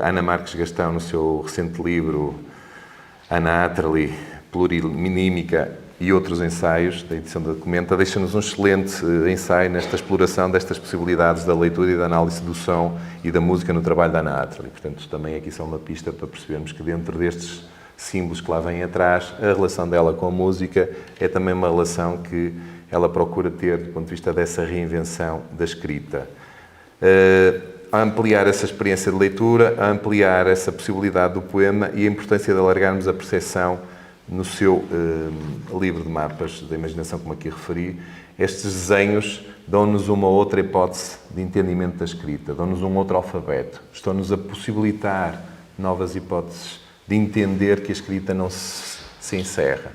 Ana Marques Gastão, no seu recente livro Ana Atterley, Plurinímica e outros ensaios, da edição da Documenta, deixa-nos um excelente ensaio nesta exploração destas possibilidades da leitura e da análise do som e da música no trabalho da Ana Atterley. Portanto, também aqui são uma pista para percebermos que dentro destes símbolos que lá vêm atrás, a relação dela com a música é também uma relação que ela procura ter do ponto de vista dessa reinvenção da escrita. A ampliar essa experiência de leitura, a ampliar essa possibilidade do poema e a importância de alargarmos a percepção no seu livro de mapas da imaginação, como aqui referi. Estes desenhos dão-nos uma outra hipótese de entendimento da escrita, dão-nos um outro alfabeto, estão-nos a possibilitar novas hipóteses de entender que a escrita não se encerra.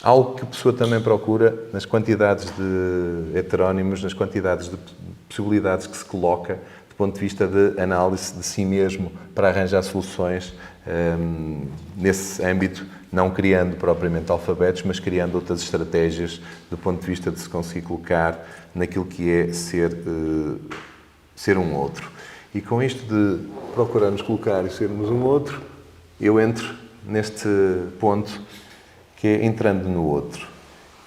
Algo que a pessoa também procura nas quantidades de heterónimos, nas quantidades de possibilidades que se coloca do ponto de vista de análise de si mesmo para arranjar soluções nesse âmbito, não criando propriamente alfabetos, mas criando outras estratégias do ponto de vista de se conseguir colocar naquilo que é ser um outro. E com isto de procurarmos colocar e sermos um outro, eu entro neste ponto que é entrando no outro.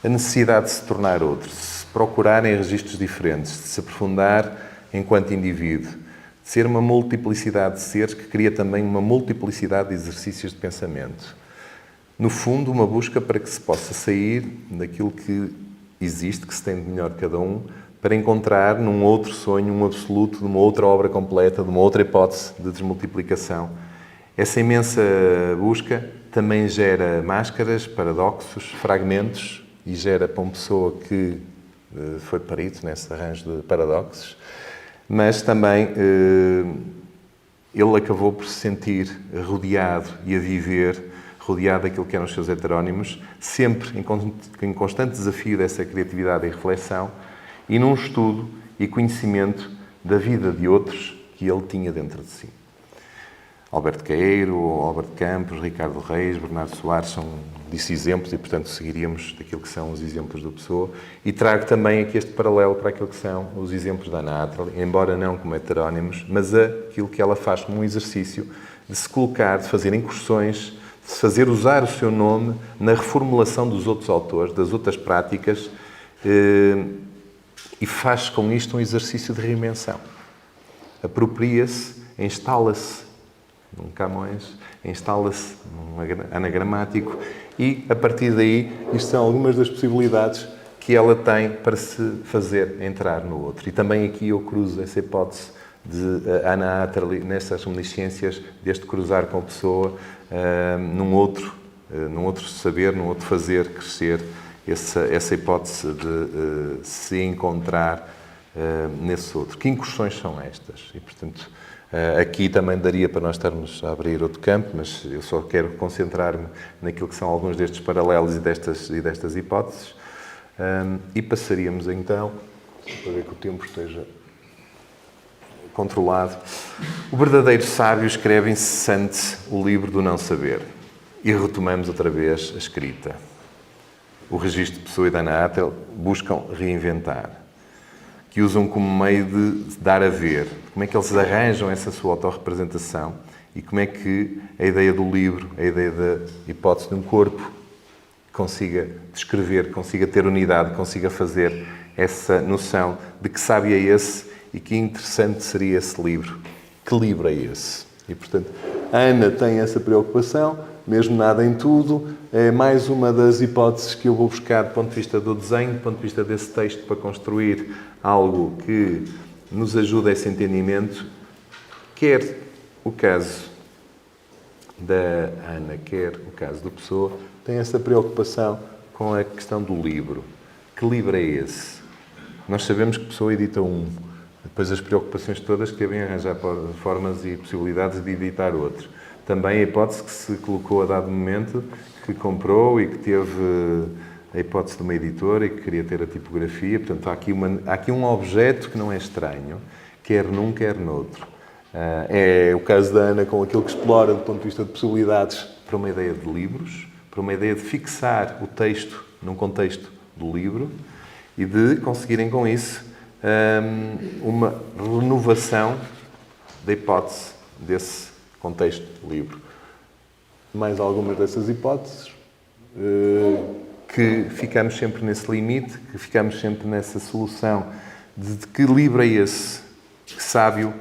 A necessidade de se tornar outro. Se procurar em registros diferentes, de se aprofundar enquanto indivíduo, de ser uma multiplicidade de seres que cria também uma multiplicidade de exercícios de pensamento. No fundo, uma busca para que se possa sair daquilo que existe, que se tem de melhor de cada um, para encontrar num outro sonho, um absoluto, numa outra obra completa, de uma outra hipótese de desmultiplicação. Essa imensa busca também gera máscaras, paradoxos, fragmentos e gera para uma pessoa que foi perito nesse arranjo de paradoxos, mas também ele acabou por se sentir rodeado e a viver rodeado daquilo que eram os seus heterónimos, sempre em constante desafio dessa criatividade e reflexão e num estudo e conhecimento da vida de outros que ele tinha dentro de si. Alberto Queiro, Álvaro de Campos, Ricardo Reis, Bernardo Soares são disso exemplos e, portanto, seguiríamos daquilo que são os exemplos do Pessoa. E trago também aqui este paralelo para aquilo que são os exemplos da Ana Atterley, embora não como heterónimos, mas aquilo que ela faz como um exercício de se colocar, de fazer incursões, de fazer usar o seu nome na reformulação dos outros autores, das outras práticas, e faz com isto um exercício de reinvenção. Apropria-se, instala-se num Camões, instala-se num anagramático e, a partir daí, isto são algumas das possibilidades que ela tem para se fazer entrar no outro. E também aqui eu cruzo essa hipótese de Ana Atterley nestas reminiscências deste cruzar com a Pessoa num outro saber, num outro fazer crescer essa hipótese de se encontrar nesse outro. Que incursões são estas? E, portanto, aqui também daria para nós estarmos a abrir outro campo, mas eu só quero concentrar-me naquilo que são alguns destes paralelos e destas hipóteses. E passaríamos então, para ver que o tempo esteja controlado. O verdadeiro sábio escreve incessante o livro do não saber. E retomamos outra vez a escrita. O registro de Pessoa e da Ana Atterley buscam reinventar, que usam como meio de dar a ver. Como é que eles arranjam essa sua autorrepresentação e como é que a ideia do livro, a ideia da hipótese de um corpo consiga descrever, consiga ter unidade, consiga fazer essa noção de que sábio é esse e que interessante seria esse livro. Que livro é esse? E, portanto, a Ana tem essa preocupação, mesmo nada em tudo, é mais uma das hipóteses que eu vou buscar do ponto de vista do desenho, do ponto de vista desse texto, para construir algo que nos ajude a esse entendimento, quer o caso da Ana, quer o caso do Pessoa, tem essa preocupação com a questão do livro. Que livro é esse? Nós sabemos que Pessoa edita um. Depois as preocupações todas que devem arranjar formas e possibilidades de editar outro. Também a hipótese que se colocou a dado momento, que comprou e que teve a hipótese de uma editora e que queria ter a tipografia. Portanto, há aqui um objeto que não é estranho, quer num, quer noutro. É o caso da Ana com aquilo que explora do ponto de vista de possibilidades para uma ideia de livros, para uma ideia de fixar o texto num contexto do livro e de conseguirem com isso uma renovação da hipótese desse contexto do livro. Mais algumas dessas hipóteses que ficamos sempre nesse limite, que ficamos sempre nessa solução de que livro é esse, que sábio,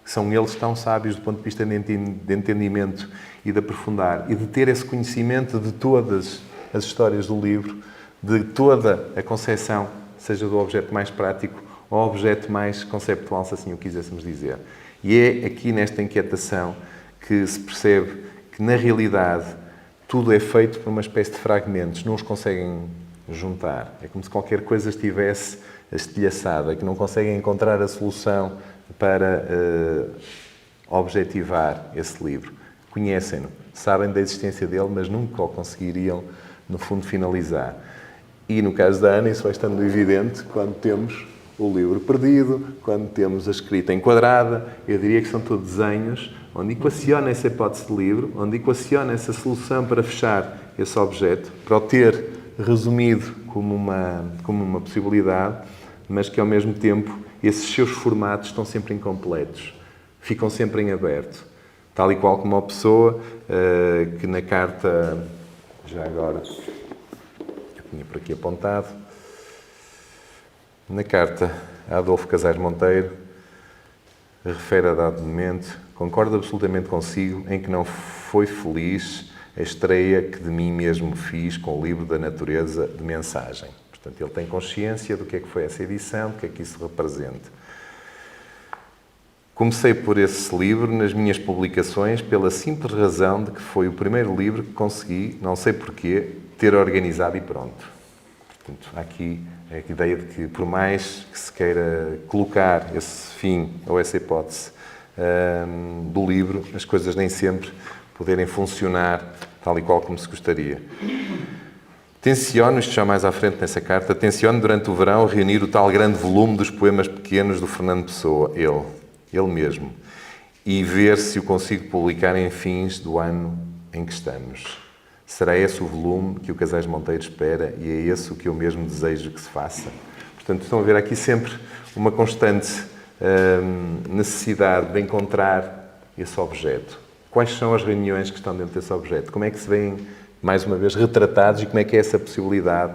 são eles tão sábios do ponto de vista de entendimento e de aprofundar e de ter esse conhecimento de todas as histórias do livro, de toda a concepção, seja do objeto mais prático ou objeto mais conceptual, se assim o quiséssemos dizer. E é aqui nesta inquietação que se percebe que, na realidade, tudo é feito por uma espécie de fragmentos, não os conseguem juntar. É como se qualquer coisa estivesse estilhaçada, que não conseguem encontrar a solução para objetivar esse livro. Conhecem-no, sabem da existência dele, mas nunca o conseguiriam, no fundo, finalizar. E, no caso da Ana, isso vai estando evidente quando temos o livro perdido, quando temos a escrita enquadrada. Eu diria que são todos desenhos onde equaciona essa hipótese de livro, onde equaciona essa solução para fechar esse objeto, para o ter resumido como uma possibilidade, mas que, ao mesmo tempo, esses seus formatos estão sempre incompletos, ficam sempre em aberto. Tal e qual como a Pessoa, que na carta, já agora, eu tinha por aqui apontado, Na carta a Adolfo Casais Monteiro, refere a dado momento: concordo absolutamente consigo em que não foi feliz a estreia que de mim mesmo fiz com o livro da natureza de mensagem. Portanto, ele tem consciência do que é que foi essa edição, do que é que isso representa. Comecei por esse livro nas minhas publicações pela simples razão de que foi o primeiro livro que consegui, não sei porquê, ter organizado e pronto. Portanto, há aqui a ideia de que, por mais que se queira colocar esse fim ou essa hipótese do livro, as coisas nem sempre poderem funcionar tal e qual como se gostaria. Tenciono, isto já mais à frente nessa carta, tenciono durante o verão reunir o tal grande volume dos poemas pequenos do Fernando Pessoa, ele mesmo, e ver se o consigo publicar em fins do ano em que estamos. Será esse o volume que o Casais Monteiro espera e é esse o que eu mesmo desejo que se faça. Portanto, estão a ver aqui sempre uma constante necessidade de encontrar esse objeto. Quais são as reuniões que estão dentro desse objeto? Como é que se veem, mais uma vez, retratados e como é que é essa possibilidade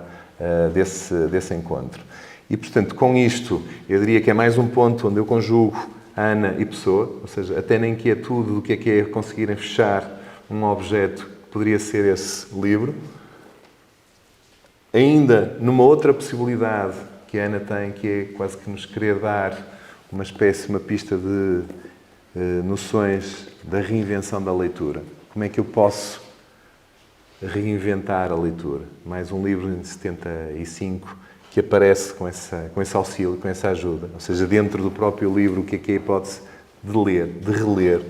desse encontro? E, portanto, com isto, eu diria que é mais um ponto onde eu conjugo Ana e Pessoa, ou seja, até na inquietude do que é conseguirem fechar um objeto que poderia ser esse livro. Ainda numa outra possibilidade que a Ana tem, que é quase que nos querer dar uma espécie, uma pista de noções da reinvenção da leitura. Como é que eu posso reinventar a leitura? Mais um livro em 75 que aparece com esse auxílio, com essa ajuda. Ou seja, dentro do próprio livro, o que é a hipótese de ler, de reler.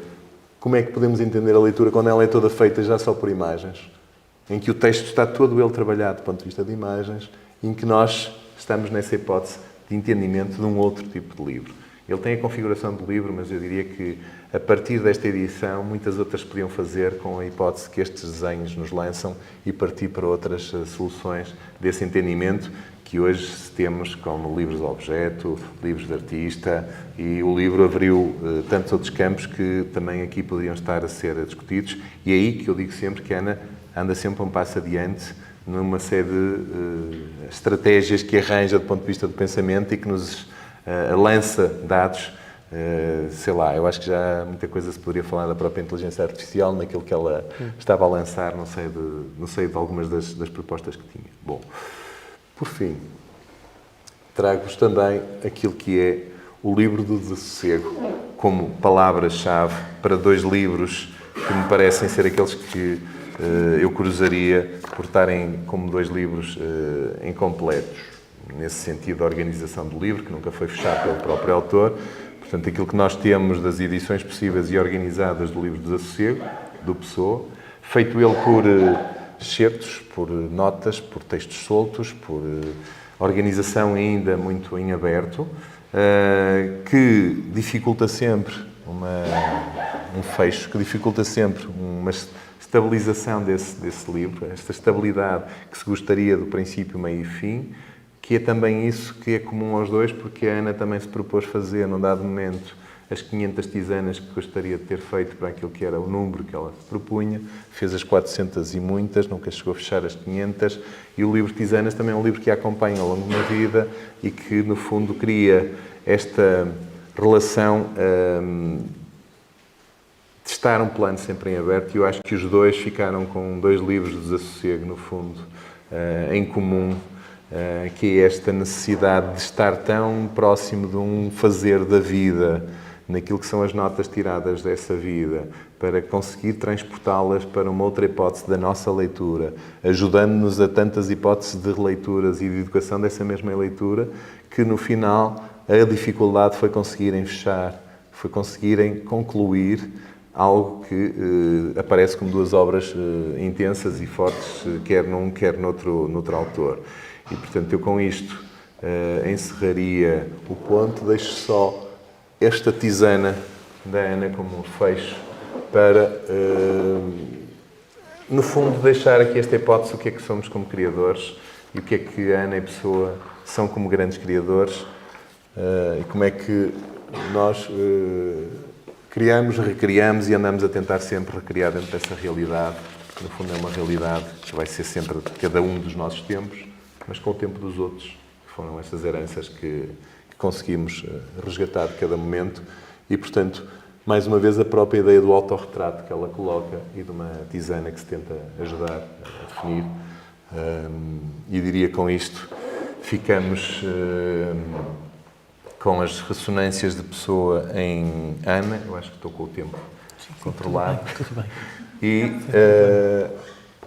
Como é que podemos entender a leitura quando ela é toda feita já só por imagens? Em que o texto está todo ele trabalhado do ponto de vista de imagens, em que nós estamos nessa hipótese de entendimento de um outro tipo de livro. Ele tem a configuração do livro, mas eu diria que, a partir desta edição, muitas outras podiam fazer com a hipótese que estes desenhos nos lançam e partir para outras soluções desse entendimento que hoje temos como livros de objeto, livros de artista, e o livro abriu tantos outros campos que também aqui poderiam estar a ser discutidos. E é aí que eu digo sempre que a Ana anda sempre um passo adiante numa série de estratégias que arranja do ponto de vista do pensamento e que nos lança dados, sei lá, eu acho que já muita coisa se poderia falar da própria inteligência artificial naquilo que ela estava a lançar, não sei de algumas das propostas que tinha. Bom, por fim, trago-vos também aquilo que é o livro do Desassossego como palavra-chave para dois livros que me parecem ser aqueles que eu cruzaria por estarem como dois livros incompletos. Nesse sentido, a organização do livro, que nunca foi fechado pelo próprio autor. Portanto, aquilo que nós temos das edições possíveis e organizadas do livro Desassossego, do Pessoa, feito ele por excertos, por notas, por textos soltos, por organização ainda muito em aberto, que dificulta sempre um fecho, que dificulta sempre uma estabilização desse livro, esta estabilidade que se gostaria do princípio, meio e fim, que é também isso que é comum aos dois, porque a Ana também se propôs fazer, num dado momento, as 500 tisanas que gostaria de ter feito para aquilo que era o número que ela se propunha, fez as 400 e muitas, nunca chegou a fechar as 500, e o livro Tisanas também é um livro que a acompanha ao longo da vida e que, no fundo, cria esta relação de estar um plano sempre em aberto, e eu acho que os dois ficaram com dois livros de desassossego, no fundo, em comum, que é esta necessidade de estar tão próximo de um fazer da vida, naquilo que são as notas tiradas dessa vida, para conseguir transportá-las para uma outra hipótese da nossa leitura, ajudando-nos a tantas hipóteses de releituras e de educação dessa mesma leitura, que no final a dificuldade foi conseguirem fechar, foi conseguirem concluir algo que aparece como duas obras intensas e fortes, quer num, quer noutro autor. E, portanto, eu com isto encerraria o ponto, deixo só esta tisana da Ana como um fecho para, no fundo, deixar aqui esta hipótese o que é que somos como criadores e o que é que a Ana e a Pessoa são como grandes criadores e como é que nós criamos, recriamos e andamos a tentar sempre recriar dentro dessa realidade, que no fundo é uma realidade que vai ser sempre de cada um dos nossos tempos, mas com o tempo dos outros, foram estas heranças que conseguimos resgatar de cada momento e, portanto, mais uma vez, a própria ideia do autorretrato que ela coloca e de uma tisana que se tenta ajudar a definir. E diria com isto, ficamos com as ressonâncias de Pessoa em Ana. Eu acho que estou com o tempo controlado. Tudo bem. E,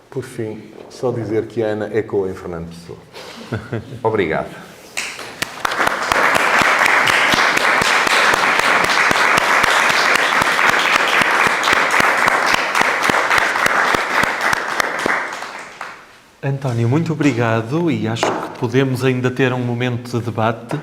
por fim, só dizer que Ana ecoa em Fernando Pessoa. Obrigado. António, muito obrigado e acho que podemos ainda ter um momento de debate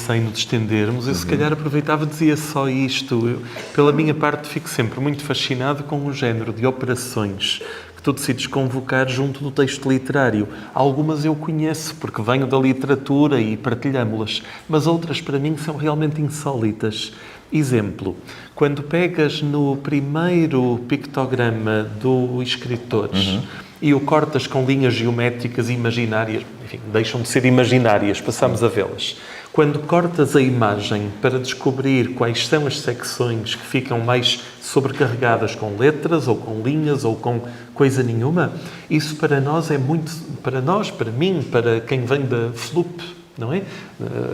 sem nos estendermos. Eu, se calhar, aproveitava e dizia só isto. Eu, pela minha parte, fico sempre muito fascinado com o género de operações que tu decides convocar junto do texto literário. Algumas eu conheço porque venho da literatura e partilhamo-las, mas outras, para mim, são realmente insólitas. Exemplo, quando pegas no primeiro pictograma do escritor e o cortas com linhas geométricas imaginárias, enfim, deixam de ser imaginárias, passamos a vê-las. Quando cortas a imagem para descobrir quais são as secções que ficam mais sobrecarregadas com letras ou com linhas ou com coisa nenhuma, isso para nós é muito, para mim, para quem vem da FLUP, não é?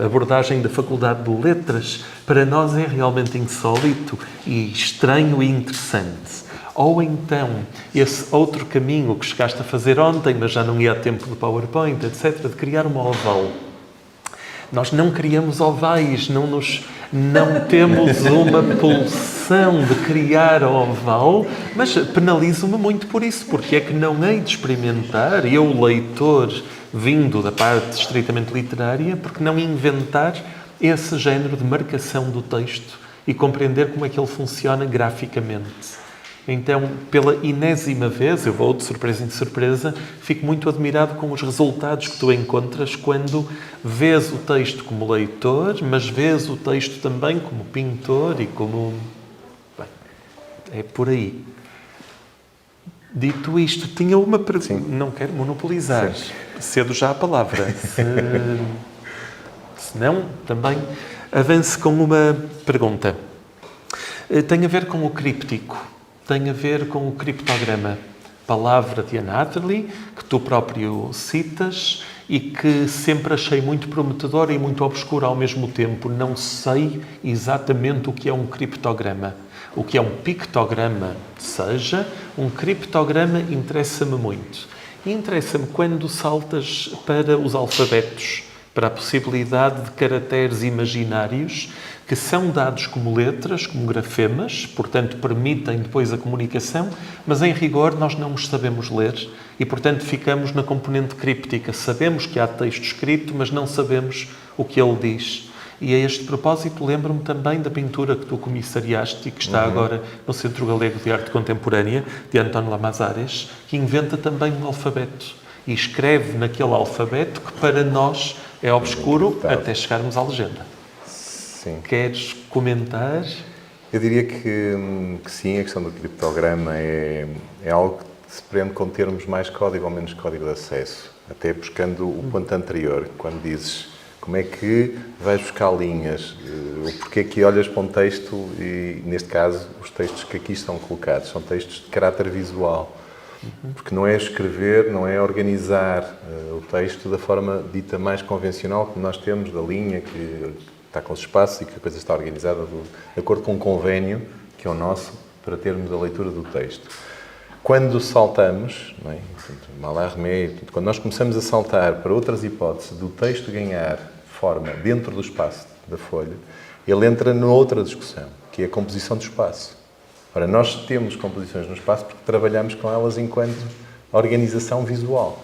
A abordagem da Faculdade de Letras, para nós é realmente insólito e estranho e interessante. Ou então, esse outro caminho que chegaste a fazer ontem, mas já não ia a tempo do PowerPoint, etc., de criar uma oval. Nós não criamos ovais, não temos uma pulsão de criar oval, mas penalizo-me muito por isso, porque é que não hei de experimentar, eu, leitor, vindo da parte estritamente literária, porque não inventar esse género de marcação do texto e compreender como é que ele funciona graficamente. Então, pela enésima vez, eu vou de surpresa em surpresa, fico muito admirado com os resultados que tu encontras quando vês o texto como leitor, mas vês o texto também como pintor e como... Bem, é por aí. Dito isto, tinha uma pergunta. Não quero monopolizar. Sim. Cedo já a palavra. Se não, também avance com uma pergunta. Tem a ver com o críptico. Tem a ver com o criptograma. Palavra de Anatoly, que tu próprio citas e que sempre achei muito prometedora e muito obscura ao mesmo tempo. Não sei exatamente o que é um criptograma. O que é um pictograma, seja, um criptograma interessa-me muito. E interessa-me quando saltas para os alfabetos, para a possibilidade de caracteres imaginários que são dados como letras, como grafemas, portanto permitem depois a comunicação, mas em rigor nós não os sabemos ler e, portanto, ficamos na componente críptica. Sabemos que há texto escrito, mas não sabemos o que ele diz. E a este propósito lembro-me também da pintura que tu comissariaste e que está agora no Centro Galego de Arte Contemporânea, de António Lamazares, que inventa também um alfabeto e escreve naquele alfabeto que para nós é obscuro até chegarmos à legenda. Sim. Queres comentar? Eu diria que sim, a questão do criptograma é algo que se prende com termos mais código ou menos código de acesso. Até buscando o ponto anterior, quando dizes como é que vais buscar linhas, o porquê que olhas para um texto e, neste caso, os textos que aqui estão colocados são textos de caráter visual. Porque não é escrever, não é organizar o texto da forma dita mais convencional que nós temos, da linha que está com os espaços e que a coisa está organizada de acordo com um convênio, que é o nosso, para termos a leitura do texto. Quando saltamos, não é? Mallarmé, quando nós começamos a saltar para outras hipóteses do texto ganhar forma dentro do espaço da folha, ele entra noutra discussão, que é a composição do espaço. Ora, nós temos composições no espaço porque trabalhamos com elas enquanto organização visual.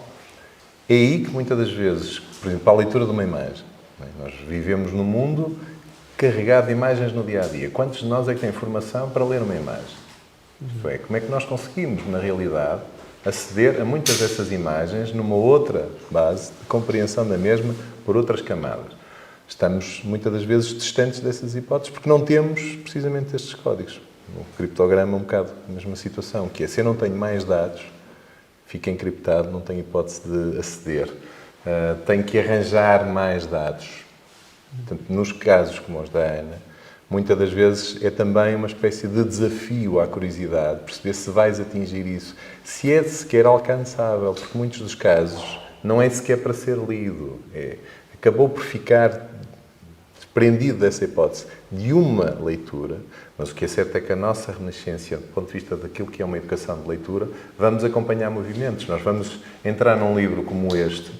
É aí que muitas das vezes, por exemplo, a leitura de uma imagem, nós vivemos num mundo carregado de imagens no dia-a-dia. Quantos de nós é que têm formação para ler uma imagem? Isto é, como é que nós conseguimos, na realidade, aceder a muitas dessas imagens numa outra base de compreensão da mesma por outras camadas? Estamos, muitas das vezes, distantes dessas hipóteses porque não temos, precisamente, estes códigos. O criptograma é um bocado a mesma situação, que é, se eu não tenho mais dados, fica encriptado, não tenho hipótese de aceder tem que arranjar mais dados. Portanto, nos casos como os da Ana, muitas das vezes é também uma espécie de desafio à curiosidade, perceber se vais atingir isso, se é sequer alcançável, porque muitos dos casos não é sequer para ser lido. Acabou por ficar desprendido dessa hipótese de uma leitura, mas o que é certo é que a nossa renascência, do ponto de vista daquilo que é uma educação de leitura, vamos acompanhar movimentos. Nós vamos entrar num livro como este,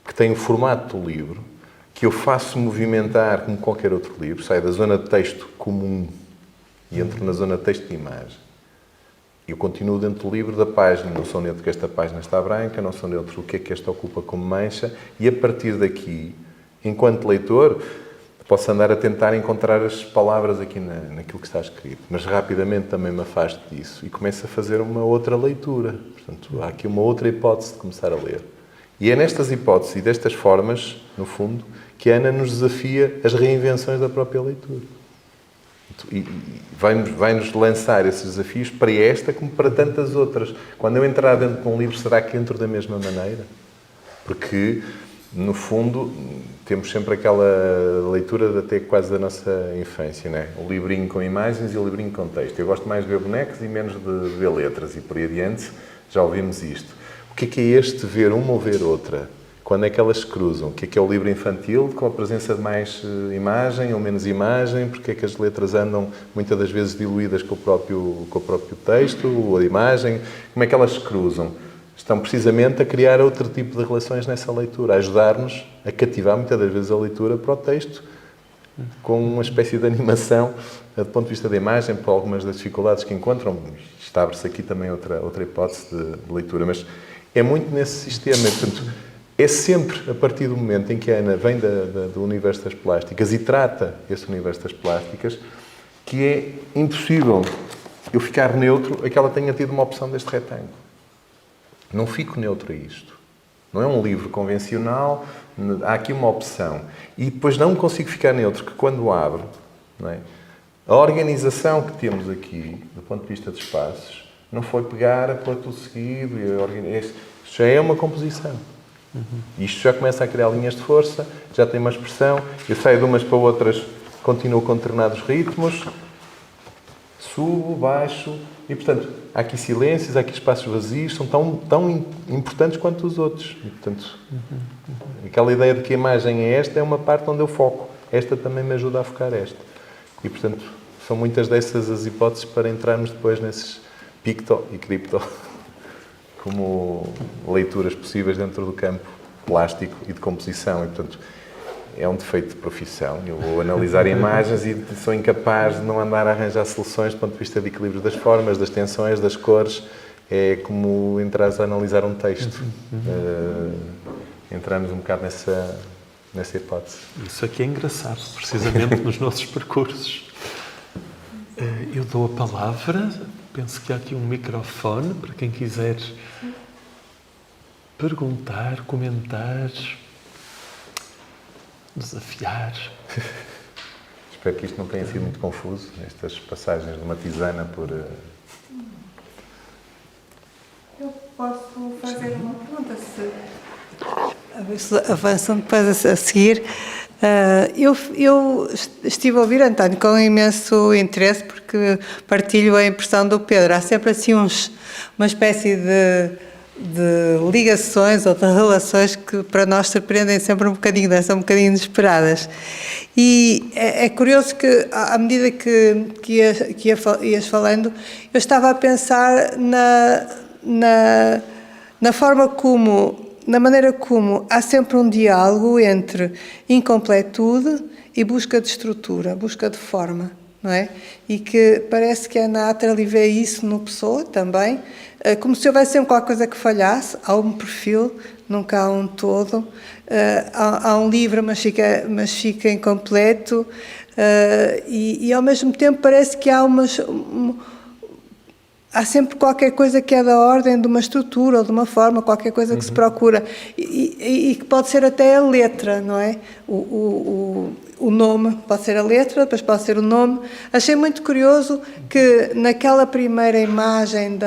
que tem o formato do livro, que eu faço movimentar como qualquer outro livro, saio da zona de texto comum e entro na zona de texto de imagem. Eu continuo dentro do livro da página, não sou neutro que esta página está branca, não sou neutro o que é que esta ocupa como mancha, e a partir daqui, enquanto leitor, posso andar a tentar encontrar as palavras aqui naquilo que está escrito, mas rapidamente também me afasto disso e começo a fazer uma outra leitura. Portanto, há aqui uma outra hipótese de começar a ler. E é nestas hipóteses e destas formas, no fundo, que a Ana nos desafia as reinvenções da própria leitura. E vai-nos lançar esses desafios para esta como para tantas outras. Quando eu entrar dentro de um livro, será que entro da mesma maneira? Porque, no fundo, temos sempre aquela leitura até quase da nossa infância, não é? O livrinho com imagens e o livrinho com texto. Eu gosto mais de ver bonecos e menos de ver letras. E por aí adiante já ouvimos isto. O que é este ver uma ou ver outra? Quando é que elas se cruzam? O que é o livro infantil, com a presença de mais imagem ou menos imagem? Porque é que as letras andam muitas das vezes diluídas com o próprio texto ou a imagem? Como é que elas se cruzam? Estão precisamente a criar outro tipo de relações nessa leitura, a ajudar-nos a cativar muitas das vezes a leitura para o texto, com uma espécie de animação do ponto de vista da imagem, para algumas das dificuldades que encontram. Abre-se aqui também outra hipótese de leitura, mas é muito nesse sistema. Portanto, é sempre a partir do momento em que a Ana vem do universo das plásticas e trata esse universo das plásticas que é impossível eu ficar neutro a que ela tenha tido uma opção deste retângulo. Não fico neutro a isto. Não é um livro convencional, há aqui uma opção. E depois não consigo ficar neutro, que quando abro, não é? A organização que temos aqui, do ponto de vista de espaços, não foi pegar a pôr tudo seguido, isto já é uma composição. Isto já começa a criar linhas de força, já tem uma expressão, eu saio de umas para outras, continuo com determinados ritmos, subo, baixo, e portanto, há aqui silêncios, há aqui espaços vazios, são tão importantes quanto os outros. E, portanto, aquela ideia de que a imagem é esta é uma parte onde eu foco. Esta também me ajuda a focar esta. E, portanto, são muitas dessas as hipóteses para entrarmos depois nesses picto e cripto como leituras possíveis dentro do campo plástico e de composição. E, portanto, é um defeito de profissão. Eu vou analisar imagens e sou incapaz de não andar a arranjar soluções do ponto de vista de equilíbrio das formas, das tensões, das cores. É como entrares a analisar um texto. Entramos um bocado nessa hipótese. Isso aqui é engraçado, precisamente nos nossos percursos. Eu dou a palavra, penso que há aqui um microfone para quem quiser perguntar, comentar, desafiar. Espero que isto não tenha sido muito confuso, estas passagens de uma tisana por... Eu posso fazer uma pergunta, se avançam depois a seguir. Eu estive a ouvir, António, com imenso interesse, porque partilho a impressão do Pedro. Há sempre assim uma espécie de ligações ou de relações que para nós surpreendem sempre um bocadinho, são um bocadinho inesperadas. E é curioso que, à medida que ias falando, eu estava a pensar na forma como, na maneira como há sempre um diálogo entre incompletude e busca de estrutura, busca de forma, não é? E que parece que a Ana Atterley vê isso no Pessoa também, como se houvesse sempre qualquer coisa que falhasse. Há um perfil, nunca há um todo, há um livro, mas fica incompleto, e ao mesmo tempo parece que há sempre qualquer coisa que é da ordem de uma estrutura ou de uma forma, qualquer coisa que se procura, e que pode ser até a letra, não é? O nome pode ser a letra, depois pode ser o nome. Achei muito curioso que naquela primeira imagem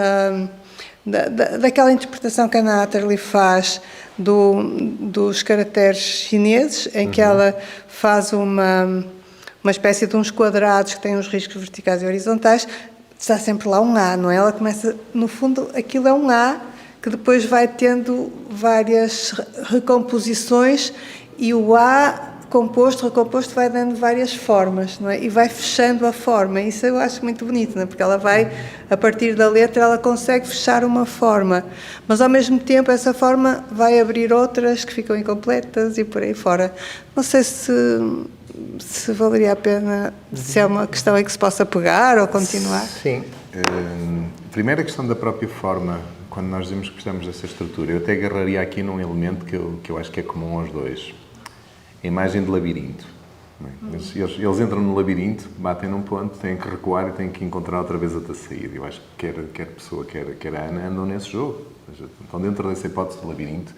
daquela interpretação que a Anna Atterley faz dos caracteres chineses, em que ela faz uma espécie de uns quadrados que têm uns riscos verticais e horizontais. Está sempre lá um A, não é? Ela começa, no fundo, aquilo é um A que depois vai tendo várias recomposições e o A recomposto vai dando várias formas, não é? E vai fechando a forma. Isso eu acho muito bonito, não é? Porque ela vai, a partir da letra, ela consegue fechar uma forma, mas ao mesmo tempo essa forma vai abrir outras que ficam incompletas e por aí fora. Não sei se valeria a pena, se é uma questão em que se possa pegar ou continuar. Sim. Primeiro a questão da própria forma, quando nós dizemos que precisamos dessa estrutura, eu até agarraria aqui num elemento que eu acho que é comum aos dois. A imagem de labirinto. Eles entram no labirinto, batem num ponto, têm que recuar e têm que encontrar outra vez outra saída. Eu acho que quer a pessoa, quer a Ana, andam nesse jogo. Estão dentro dessa hipótese de labirinto,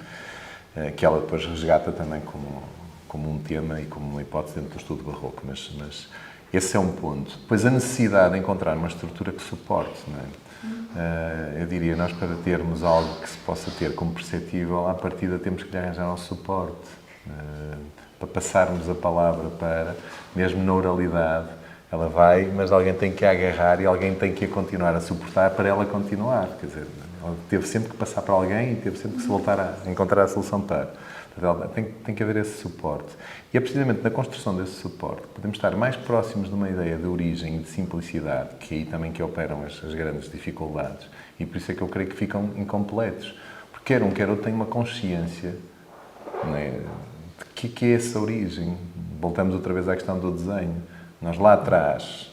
que ela depois resgata também como um tema e como uma hipótese dentro do estudo barroco. Mas esse é um ponto. Depois a necessidade de encontrar uma estrutura que suporte. Não é? Eu diria, nós para termos algo que se possa ter como perceptível, à partida temos que lhe arranjar um suporte. Para passarmos a palavra para, mesmo na oralidade, ela vai, mas alguém tem que a agarrar e alguém tem que a continuar a suportar para ela continuar. Quer dizer, ela teve sempre que passar para alguém e teve sempre que se voltar a encontrar a solução para. Tem que haver esse suporte. E é precisamente na construção desse suporte que podemos estar mais próximos de uma ideia de origem e de simplicidade, que é aí também que operam as grandes dificuldades. E por isso é que eu creio que ficam incompletos. Porque quer um, quer outro tem uma consciência, não é? De que é essa origem? Voltamos outra vez à questão do desenho. Nós lá atrás,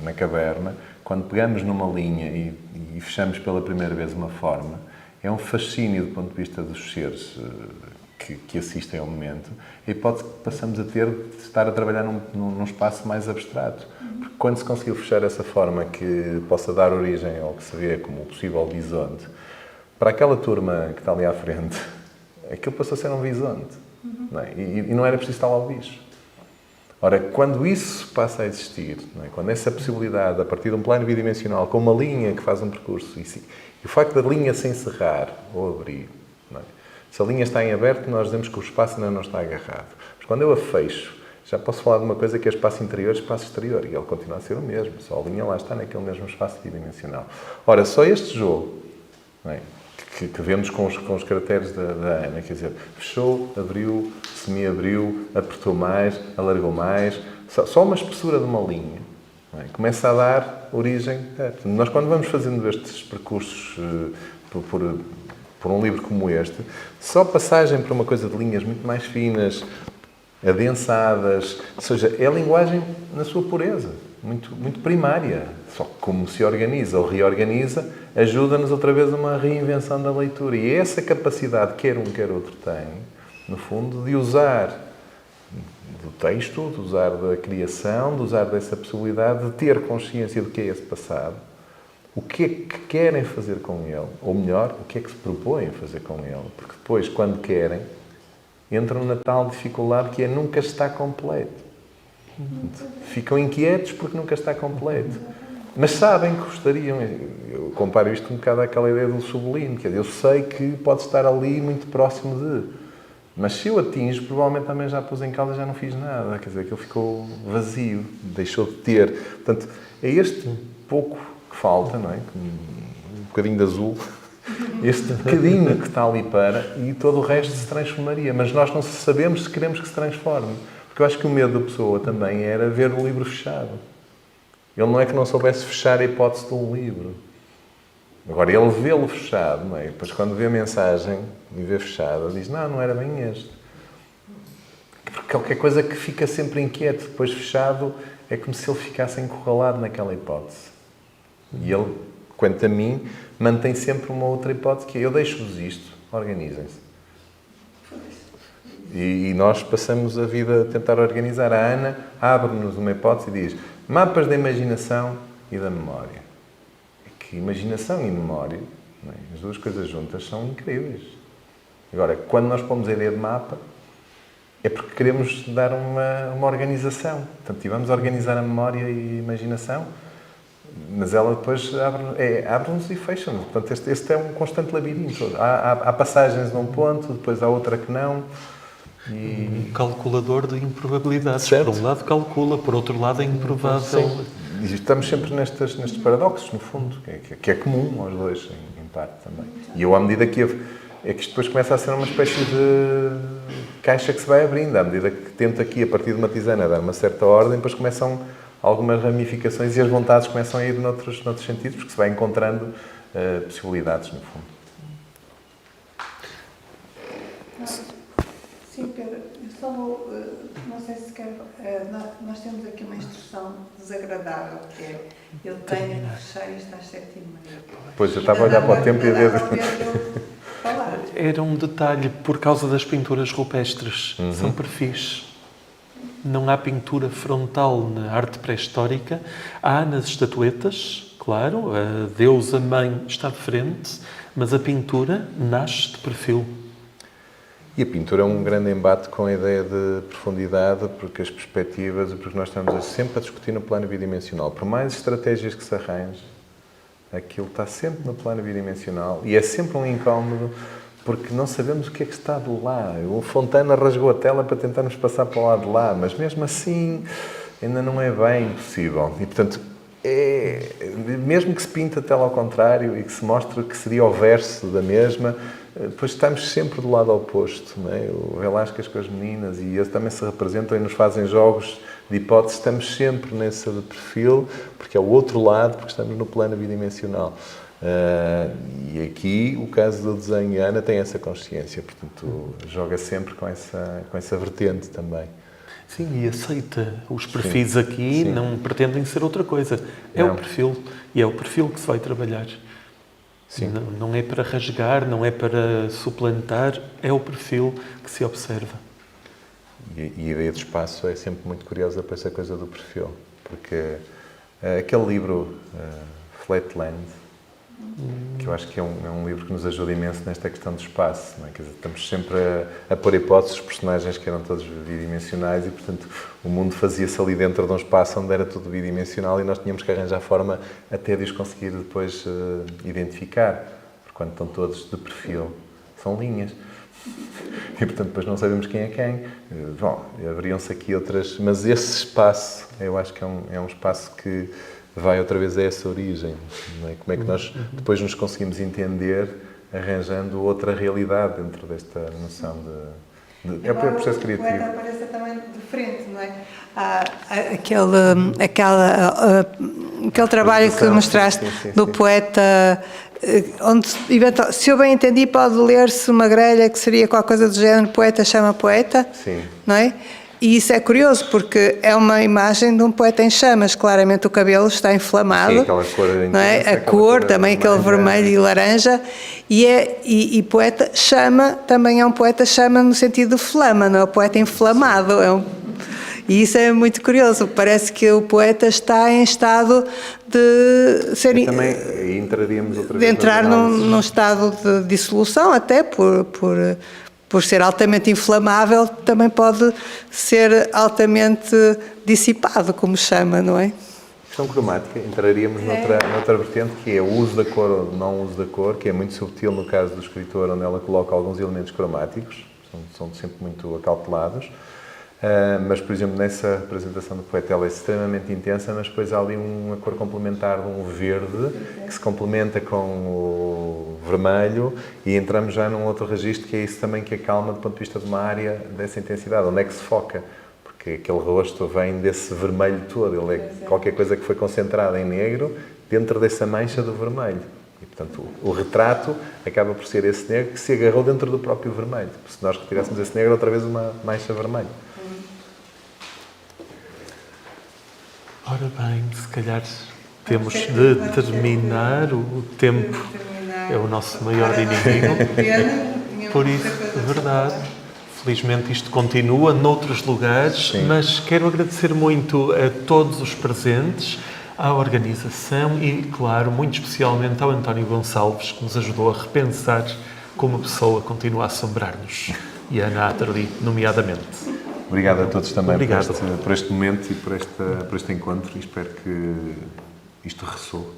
na caverna, quando pegamos numa linha e fechamos pela primeira vez uma forma, é um fascínio do ponto de vista dos seres que assistem ao momento, a hipótese que passamos a ter de estar a trabalhar num espaço mais abstrato. Porque quando se conseguiu fechar essa forma que possa dar origem ao que se vê como o possível bisonte, para aquela turma que está ali à frente, aquilo passou a ser um bisonte. Não é? E não era preciso estar lá o bicho. Ora, quando isso passa a existir, não é? Quando essa possibilidade, a partir de um plano bidimensional, com uma linha que faz um percurso, e o facto da linha se encerrar ou abrir, não é? Se a linha está em aberto, nós dizemos que o espaço ainda não está agarrado. Mas quando eu a fecho, já posso falar de uma coisa que é espaço interior e espaço exterior, e ele continua a ser o mesmo, só a linha lá está naquele mesmo espaço bidimensional. Ora, só este jogo, não é? Que vemos com os caracteres da Ana, quer dizer, fechou, abriu, semi-abriu, apertou mais, alargou mais, só uma espessura de uma linha, não é? Começa a dar origem. Nós, quando vamos fazendo estes percursos por um livro como este, só passagem por uma coisa de linhas muito mais finas, adensadas, ou seja, é a linguagem na sua pureza, muito primária. Só que como se organiza ou reorganiza, ajuda-nos outra vez a uma reinvenção da leitura. E é essa capacidade, quer um, quer outro tem, no fundo, de usar do texto, de usar da criação, de usar dessa possibilidade de ter consciência do que é esse passado, o que é que querem fazer com ele, ou melhor, o que é que se propõem fazer com ele. Porque depois, quando querem, entram na tal dificuldade que é nunca está completo. Ficam inquietos porque nunca está completo. Mas sabem que gostariam. Eu comparo isto um bocado àquela ideia do sublime. Quer dizer, eu sei que pode estar ali muito próximo de... Mas se eu atinjo, provavelmente também já pus em causa e já não fiz nada. Quer dizer, aquilo ficou vazio. Deixou de ter. Portanto, é este pouco que falta, não é? Um bocadinho de azul. Este bocadinho que está ali para... E todo o resto se transformaria. Mas nós não sabemos se queremos que se transforme. Porque eu acho que o medo da pessoa também era ver o livro fechado. Ele não é que não soubesse fechar a hipótese de um livro. Agora, ele vê-lo fechado, não é? Depois, quando vê a mensagem e vê fechado, diz, não era bem este. Porque qualquer coisa que fica sempre inquieto, depois fechado, é como se ele ficasse encurralado naquela hipótese. E ele, quanto a mim, mantém sempre uma outra hipótese, que é, eu deixo-vos isto, organizem-se. E nós passamos a vida a tentar organizar. A Ana abre-nos uma hipótese e diz mapas da imaginação e da memória. É que imaginação e memória, não é? As duas coisas juntas são incríveis. Agora, quando nós pomos a ideia de mapa, é porque queremos dar uma organização. Portanto, e vamos organizar a memória e a imaginação, mas ela depois abre-nos e fecha-nos. Portanto, este é um constante labirinto. Há passagens num ponto, depois há outra que não. Um calculador de improbabilidades. Certo. Por um lado calcula, por outro lado é improvável. Sim. E estamos sempre nestes paradoxos, no fundo, que é comum aos dois, em parte também. E eu, à medida que isto depois começa a ser uma espécie de caixa que se vai abrindo, à medida que tento aqui, a partir de uma tisana, dar uma certa ordem, depois começam algumas ramificações e as vontades começam a ir noutros sentidos, porque se vai encontrando possibilidades, no fundo. Sim, Pedro, eu só não sei se quer. Nós temos aqui uma instrução desagradável, que é: eu tenho que fechar isto às 7h30. Pois, eu estava a olhar para o tempo e a ver. Era um detalhe, por causa das pinturas rupestres, são perfis. Não há pintura frontal na arte pré-histórica, há nas estatuetas, claro, a deusa mãe está de frente, mas a pintura nasce de perfil. E a pintura é um grande embate com a ideia de profundidade, porque as perspectivas, porque nós estamos sempre a discutir no plano bidimensional. Por mais estratégias que se arranje, aquilo está sempre no plano bidimensional e é sempre um incómodo, porque não sabemos o que é que está de lá. O Fontana rasgou a tela para tentarmos passar para o lado de lá, mas mesmo assim ainda não é bem possível. E, portanto, mesmo que se pinte a tela ao contrário e que se mostre que seria o verso da mesma, depois estamos sempre do lado oposto. Não é? O Velázquez com as meninas, e eles também se representam e nos fazem jogos de hipótese, estamos sempre nesse perfil, porque é o outro lado, porque estamos no plano bidimensional. E aqui o caso do desenho, e a Ana tem essa consciência, portanto joga sempre com essa vertente também. Sim, e aceita. Os perfis aqui sim. não pretendem ser outra coisa. É Não. o perfil. E é o perfil que se vai trabalhar. Sim. Não é para rasgar, não é para suplantar, é o perfil que se observa. E a ideia de espaço é sempre muito curiosa para essa coisa do perfil, porque aquele livro Flatland, que eu acho que é um livro que nos ajuda imenso nesta questão do espaço, não é? Quer dizer, estamos sempre a pôr hipóteses, os personagens que eram todos bidimensionais e, portanto, o mundo fazia-se ali dentro de um espaço onde era tudo bidimensional e nós tínhamos que arranjar forma até de os conseguir depois identificar, porque quando estão todos de perfil, são linhas. E, portanto, depois não sabemos quem é quem. Bom, abriam-se aqui outras... Mas esse espaço, eu acho que é um espaço que vai outra vez a essa origem. Não é? Como é que nós depois nos conseguimos entender arranjando outra realidade dentro desta noção de... É o processo criativo. O poeta aparece também de frente, não é? Há aquele trabalho que mostraste do poeta, onde, se eu bem entendi, pode ler-se uma grelha que seria qualquer coisa do género: poeta chama poeta, Sim. não é? E isso é curioso, porque é uma imagem de um poeta em chamas. Claramente o cabelo está inflamado. Sim, aquela cor não é? A cor, também aquele vermelho e laranja. E poeta chama, também é um poeta chama no sentido de flama, não é? O poeta inflamado. E isso é muito curioso. Parece que o poeta está em estado de ser... Também entraríamos outra vez de entrar num estado de dissolução, até por ser altamente inflamável, também pode ser altamente dissipado, como chama, não é? Questão cromática, entraríamos noutra vertente, que é o uso da cor ou não uso da cor, que é muito subtil no caso do escritor, onde ela coloca alguns elementos cromáticos, são sempre muito acautelados, mas, por exemplo, nessa apresentação do poeta, ela é extremamente intensa, mas depois há ali uma cor complementar de um verde, que se complementa com o vermelho, e entramos já num outro registro, que é isso também que acalma do ponto de vista de uma área dessa intensidade, onde é que se foca, porque aquele rosto vem desse vermelho todo, ele é qualquer coisa que foi concentrada em negro, dentro dessa mancha do vermelho. E, portanto, o retrato acaba por ser esse negro que se agarrou dentro do próprio vermelho. Se nós retirássemos esse negro, outra vez uma mancha vermelha. Ora bem, se calhar temos de terminar, o tempo é o nosso maior inimigo. Por isso, é verdade. Felizmente isto continua noutros lugares, Sim. Mas quero agradecer muito a todos os presentes, à organização e, claro, muito especialmente ao António Gonçalves, que nos ajudou a repensar como a pessoa continua a assombrar-nos. E a Ana Atterley, nomeadamente. Obrigado a todos também Obrigado. por este momento e por este encontro, e espero que Isto ressoou.